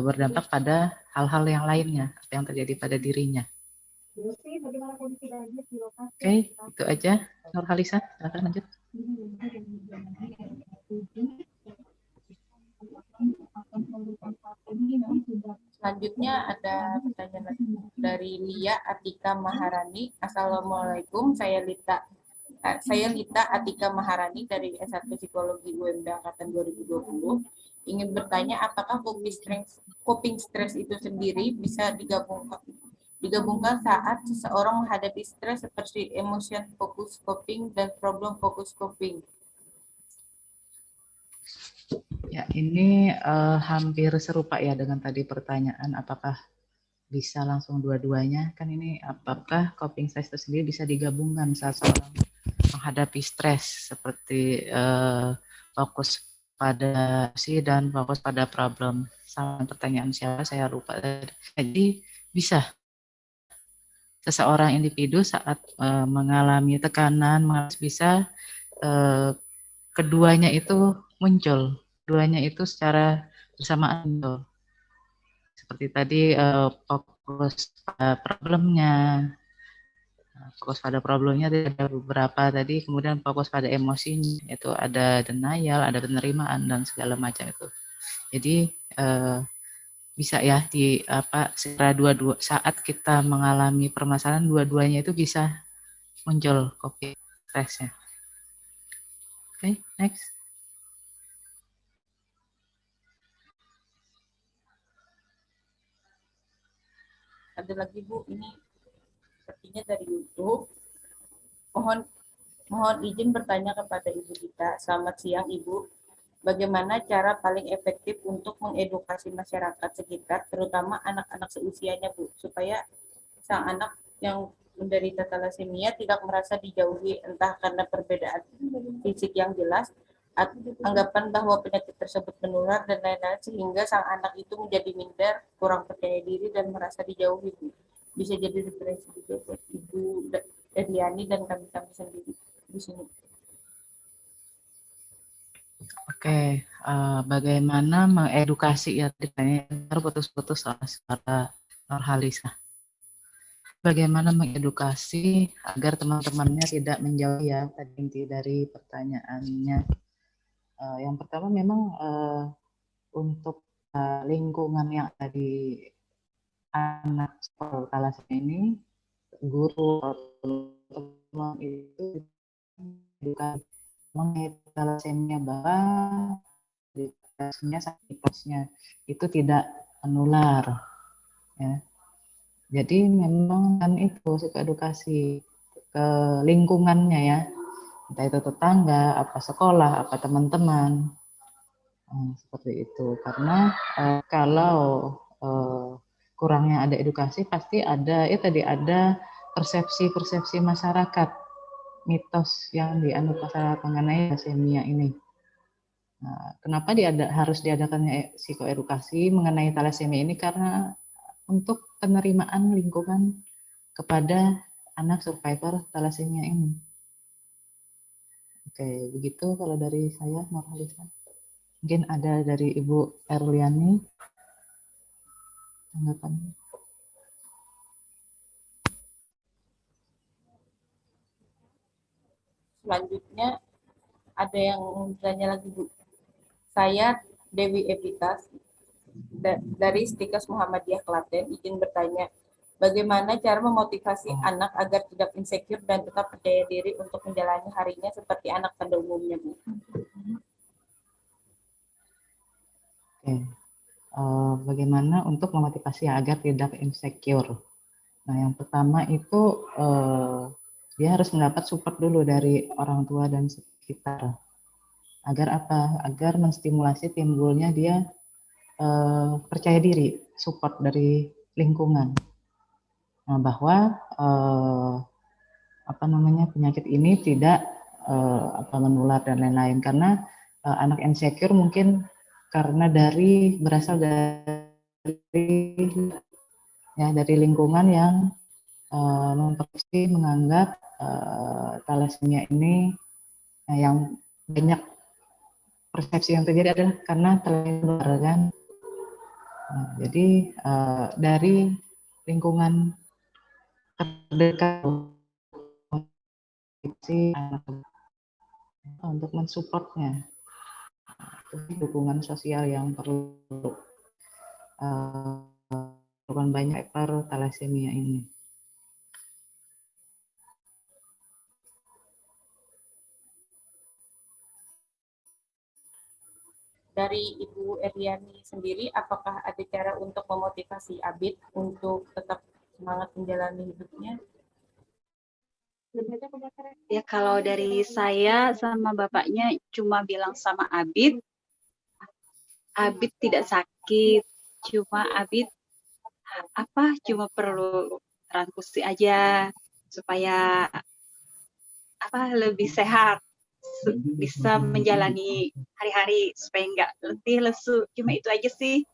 berdampak pada hal-hal yang lainnya, apa yang terjadi pada dirinya. Oke, itu aja. Nurhalisa, silakan lanjut. Selanjutnya ada pertanyaan dari Lia Atika Maharani. Assalamualaikum, saya Lita Atika Maharani dari S1 Psikologi UMD angkatan 2020. Ingin bertanya apakah coping stress itu sendiri bisa digabungkan saat seseorang menghadapi stres seperti emotion focus coping dan problem focus coping. Ya, ini hampir serupa ya dengan tadi pertanyaan apakah bisa langsung dua-duanya. Kan ini apakah coping stress itu sendiri bisa digabungkan saat seorang menghadapi stres seperti fokus pada si dan fokus pada problem. Sama pertanyaan siapa saya lupa tadi. Jadi bisa seseorang individu saat mengalami tekanan bisa keduanya itu muncul, keduanya itu secara bersamaan muncul. Seperti tadi fokus pada problemnya, ada beberapa tadi, kemudian fokus pada emosinya, itu ada denial, ada penerimaan dan segala macam itu. Jadi bisa ya di secara dua saat kita mengalami permasalahan dua-duanya itu bisa muncul coping stressnya. Oke, next. Ada lagi Bu, ini sepertinya dari YouTube. Mohon izin bertanya kepada Ibu Dita. Selamat siang Ibu. Bagaimana cara paling efektif untuk mengedukasi masyarakat sekitar, terutama anak-anak seusianya Bu, supaya sang anak yang menderita thalassemia tidak merasa dijauhi, entah karena perbedaan fisik yang jelas, anggapan bahwa penyakit tersebut menular dan lain-lain, sehingga sang anak itu menjadi minder, kurang percaya diri dan merasa dijauhi. Bisa jadi depresi juga buat Ibu Erliani dan kami sendiri di sini. Oke, bagaimana mengedukasi ya, terputus-putus suara Nurhalisa. Bagaimana mengedukasi agar teman-temannya tidak menjauh ya, tadi inti dari pertanyaannya. Yang pertama memang untuk lingkungan yang ada di anak sekolah thalassemia ini, guru teman itu edukasi mengenai thalassemia bahwa mitosnya itu tidak menular ya. Jadi memang kan itu suka edukasi ke lingkungannya ya, entah itu tetangga, apa sekolah, apa teman-teman, seperti itu. Karena kalau kurangnya ada edukasi, pasti ada tadi ada persepsi masyarakat, mitos yang dianut masyarakat mengenai thalassemia ini. Nah, kenapa harus diadakannya psikoedukasi mengenai thalassemia ini? Karena untuk penerimaan lingkungan kepada anak survivor thalassemia ini. Oke, begitu kalau dari saya, Nurhalisa. Mungkin ada dari Ibu Erliani tanggapannya. Selanjutnya ada yang bertanya lagi Bu. Saya Dewi Evitas dari Stikas Muhammadiyah Klaten, izin bertanya, bagaimana cara memotivasi anak agar tidak insecure dan tetap percaya diri untuk menjalani harinya seperti anak pada umumnya, Bu? Oke. Bagaimana untuk memotivasi agar tidak insecure? Nah, yang pertama itu dia harus mendapat support dulu dari orang tua dan sekitar. Agar apa? Agar menstimulasi timbulnya dia percaya diri, support dari lingkungan. Nah, bahwa penyakit ini tidak menular dan lain-lain, karena anak insecure mungkin karena berasal dari lingkungan yang menganggap thalassemia ini yang banyak persepsi yang terjadi adalah karena terlalu kan. Nah, jadi dari lingkungan terdekat untuk mensupportnya, dukungan sosial yang perlu banyak per thalassemia ini. Dari Ibu Erliani sendiri, apakah ada cara untuk memotivasi Abid untuk tetap semangat menjalani hidupnya? Ya, kalau dari saya sama bapaknya cuma bilang sama Abid tidak sakit, cuma Abid cuma perlu transfusi aja supaya lebih sehat, bisa menjalani hari-hari supaya nggak letih lesu. Cuma itu aja sih,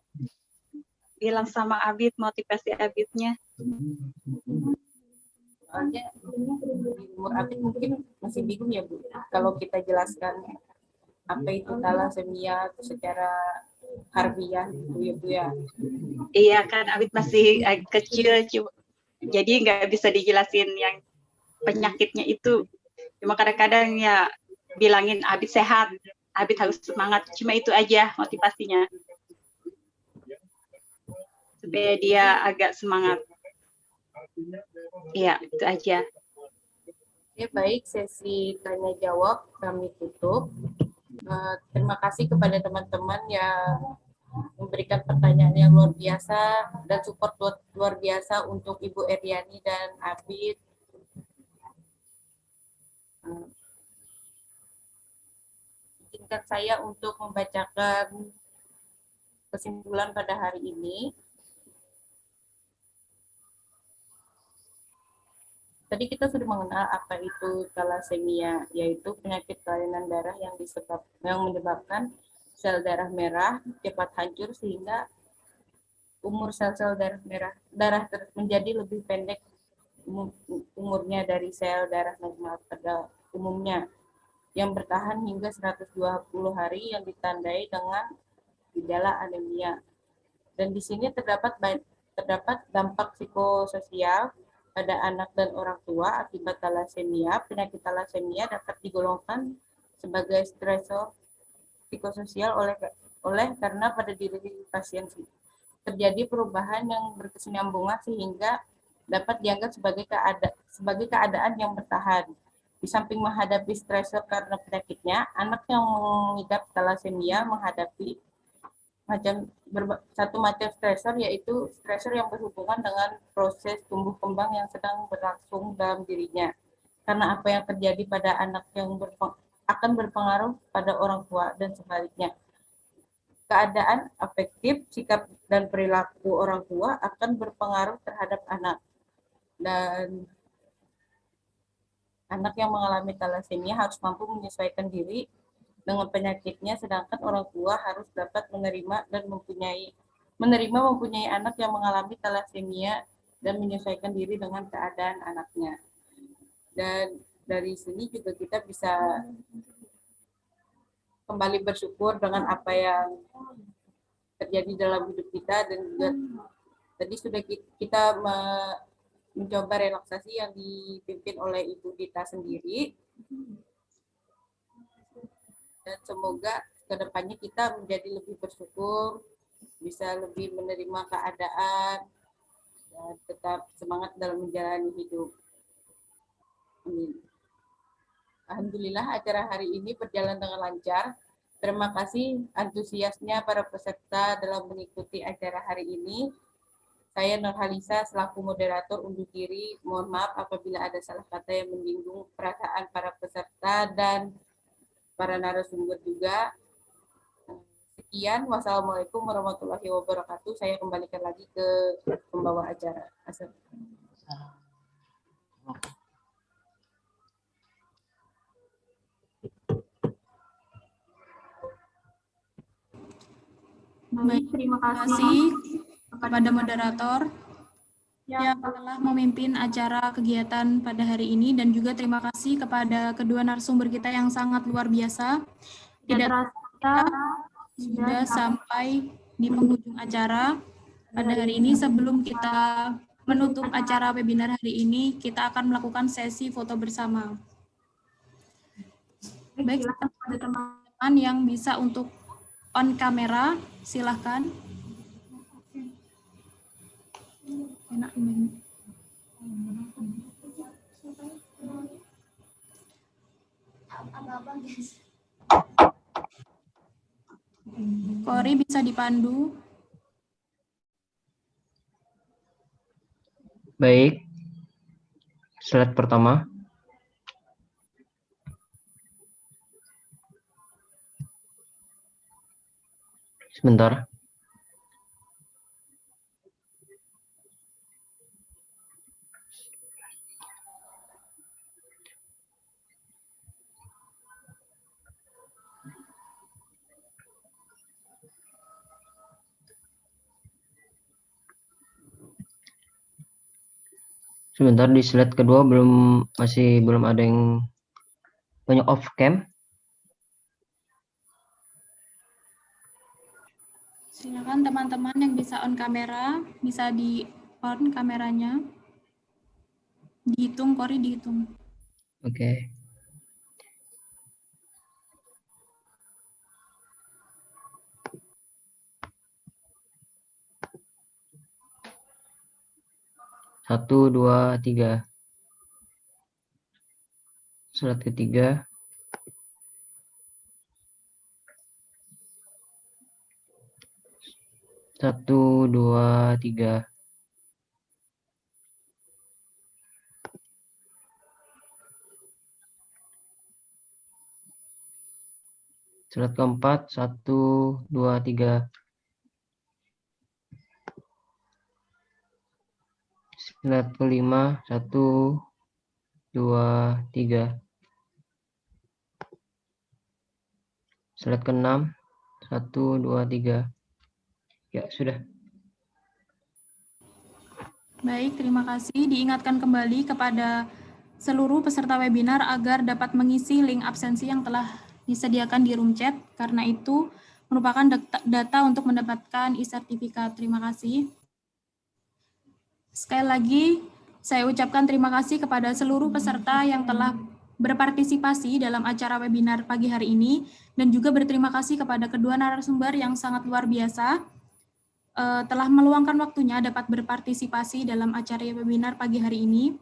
bilang sama Abid, motivasi Abidnya. Soalnya di umur Abid mungkin masih bingung ya Bu, kalau kita jelaskan apa itu thalassemia secara harfiah gitu ya Bu ya. Iya kan, Abid masih kecil, jadi nggak bisa dijelasin yang penyakitnya itu. Cuma kadang-kadang ya bilangin Abid sehat, Abid harus semangat. Cuma itu aja motivasinya, supaya dia agak semangat. Iya, itu aja. Oke, baik, sesi tanya jawab kami tutup. Terima kasih kepada teman-teman yang memberikan pertanyaan yang luar biasa dan support luar biasa untuk Ibu Eriani dan Abid. Izinkan saya untuk membacakan kesimpulan pada hari ini. Tadi kita sudah mengenal apa itu thalassemia, yaitu penyakit kelainan darah yang menyebabkan sel darah merah cepat hancur sehingga umur sel-sel darah menjadi lebih pendek umurnya dari sel darah normal pada umumnya, yang bertahan hingga 120 hari yang ditandai dengan gejala anemia. Dan di sini terdapat dampak psikososial pada anak dan orang tua akibat thalassemia. Penyakit thalassemia dapat digolongkan sebagai stresor psikososial oleh karena pada diri pasien terjadi perubahan yang berkesinambungan sehingga dapat dianggap sebagai keadaan yang bertahan. Di samping menghadapi stresor karena penyakitnya, anak yang mengidap thalassemia menghadapi satu macam stresor, yaitu stresor yang berhubungan dengan proses tumbuh kembang yang sedang berlangsung dalam dirinya. Karena apa yang terjadi pada anak yang akan berpengaruh pada orang tua dan sebaliknya. Keadaan afektif, sikap dan perilaku orang tua akan berpengaruh terhadap anak. Dan anak yang mengalami thalassemia harus mampu menyesuaikan diri dengan penyakitnya, sedangkan orang tua harus dapat menerima mempunyai anak yang mengalami thalassemia dan menyesuaikan diri dengan keadaan anaknya. Dan dari sini juga kita bisa kembali bersyukur dengan apa yang terjadi dalam hidup kita, dan juga tadi sudah kita mencoba relaksasi yang dipimpin oleh Ibu Dita sendiri. Dan semoga kedepannya kita menjadi lebih bersyukur, bisa lebih menerima keadaan, dan tetap semangat dalam menjalani hidup. Amin. Alhamdulillah acara hari ini berjalan dengan lancar. Terima kasih antusiasnya para peserta dalam mengikuti acara hari ini. Saya Nurhalisa selaku moderator undur diri. Mohon maaf apabila ada salah kata yang menyinggung perasaan para peserta dan para narasumber juga. Sekian, wassalamualaikum warahmatullahi wabarakatuh. Saya kembalikan lagi ke pembawa acara. Baik, terima kasih kepada moderator yang telah memimpin acara kegiatan pada hari ini, dan juga terima kasih kepada kedua narasumber kita yang sangat luar biasa. Tidak terasa sudah sampai di penghujung acara pada hari ini. Sebelum kita menutup acara webinar hari ini, kita akan melakukan sesi foto bersama. Baik, ada teman-teman yang bisa untuk on kamera, silahkan. Enak ini. Kori bisa dipandu. Baik, slide pertama. Sebentar. Sebentar, di slide kedua masih belum ada yang banyak off cam. Silakan teman-teman yang bisa on kamera, bisa di on kameranya. Dihitung, Kori dihitung. Oke. Satu, dua, tiga. Slide ketiga. Satu, dua, tiga. Slide keempat, satu, dua, tiga. Slide kelima, satu, dua, tiga. Slide keenam, satu, dua, tiga. Ya, sudah. Baik, terima kasih. Diingatkan kembali kepada seluruh peserta webinar agar dapat mengisi link absensi yang telah disediakan di room chat, karena itu merupakan data untuk mendapatkan e-sertifikat. Terima kasih. Sekali lagi, saya ucapkan terima kasih kepada seluruh peserta yang telah berpartisipasi dalam acara webinar pagi hari ini, dan juga berterima kasih kepada kedua narasumber yang sangat luar biasa telah meluangkan waktunya dapat berpartisipasi dalam acara webinar pagi hari ini.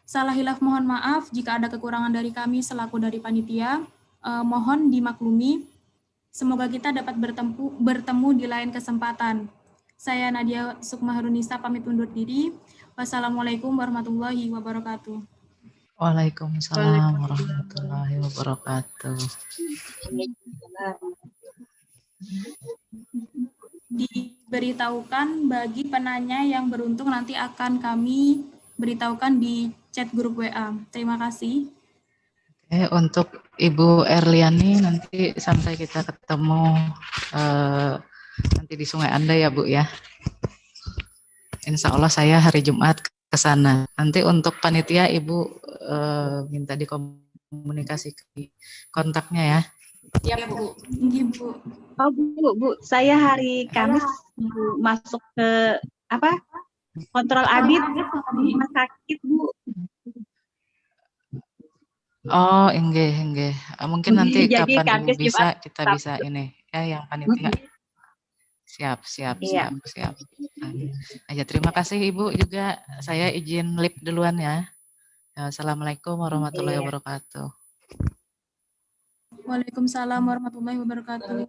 Salah hilaf mohon maaf jika ada kekurangan dari kami selaku dari panitia. Mohon dimaklumi. Semoga kita dapat bertemu di lain kesempatan. Saya Nadia Sukmaharunisa pamit undur diri. Wassalamualaikum warahmatullahi wabarakatuh. Waalaikumsalam warahmatullahi wabarakatuh. Diberitahukan bagi penanya yang beruntung nanti akan kami beritahukan di chat grup WA. Terima kasih. Untuk Ibu Erliani nanti sampai kita ketemu nanti di Sungai Anda ya Bu ya. Insya Allah saya hari Jumat ke sana. Nanti untuk panitia Ibu minta dikomunikasi kontaknya ya. Ya Bu. Bu. Oh Bu, saya hari Kamis masuk ke kontrol audit di rumah sakit Bu. Oh, enggak. Mungkin nanti Jadi kapan Ibu Kamis, bisa, Jumat, kita Sabtu. bisa ini ya yang panitia. Siap. Iya. Aja terima kasih Ibu juga. Saya izin lip duluan ya. Assalamualaikum warahmatullahi wabarakatuh. Waalaikumsalam warahmatullahi wabarakatuh.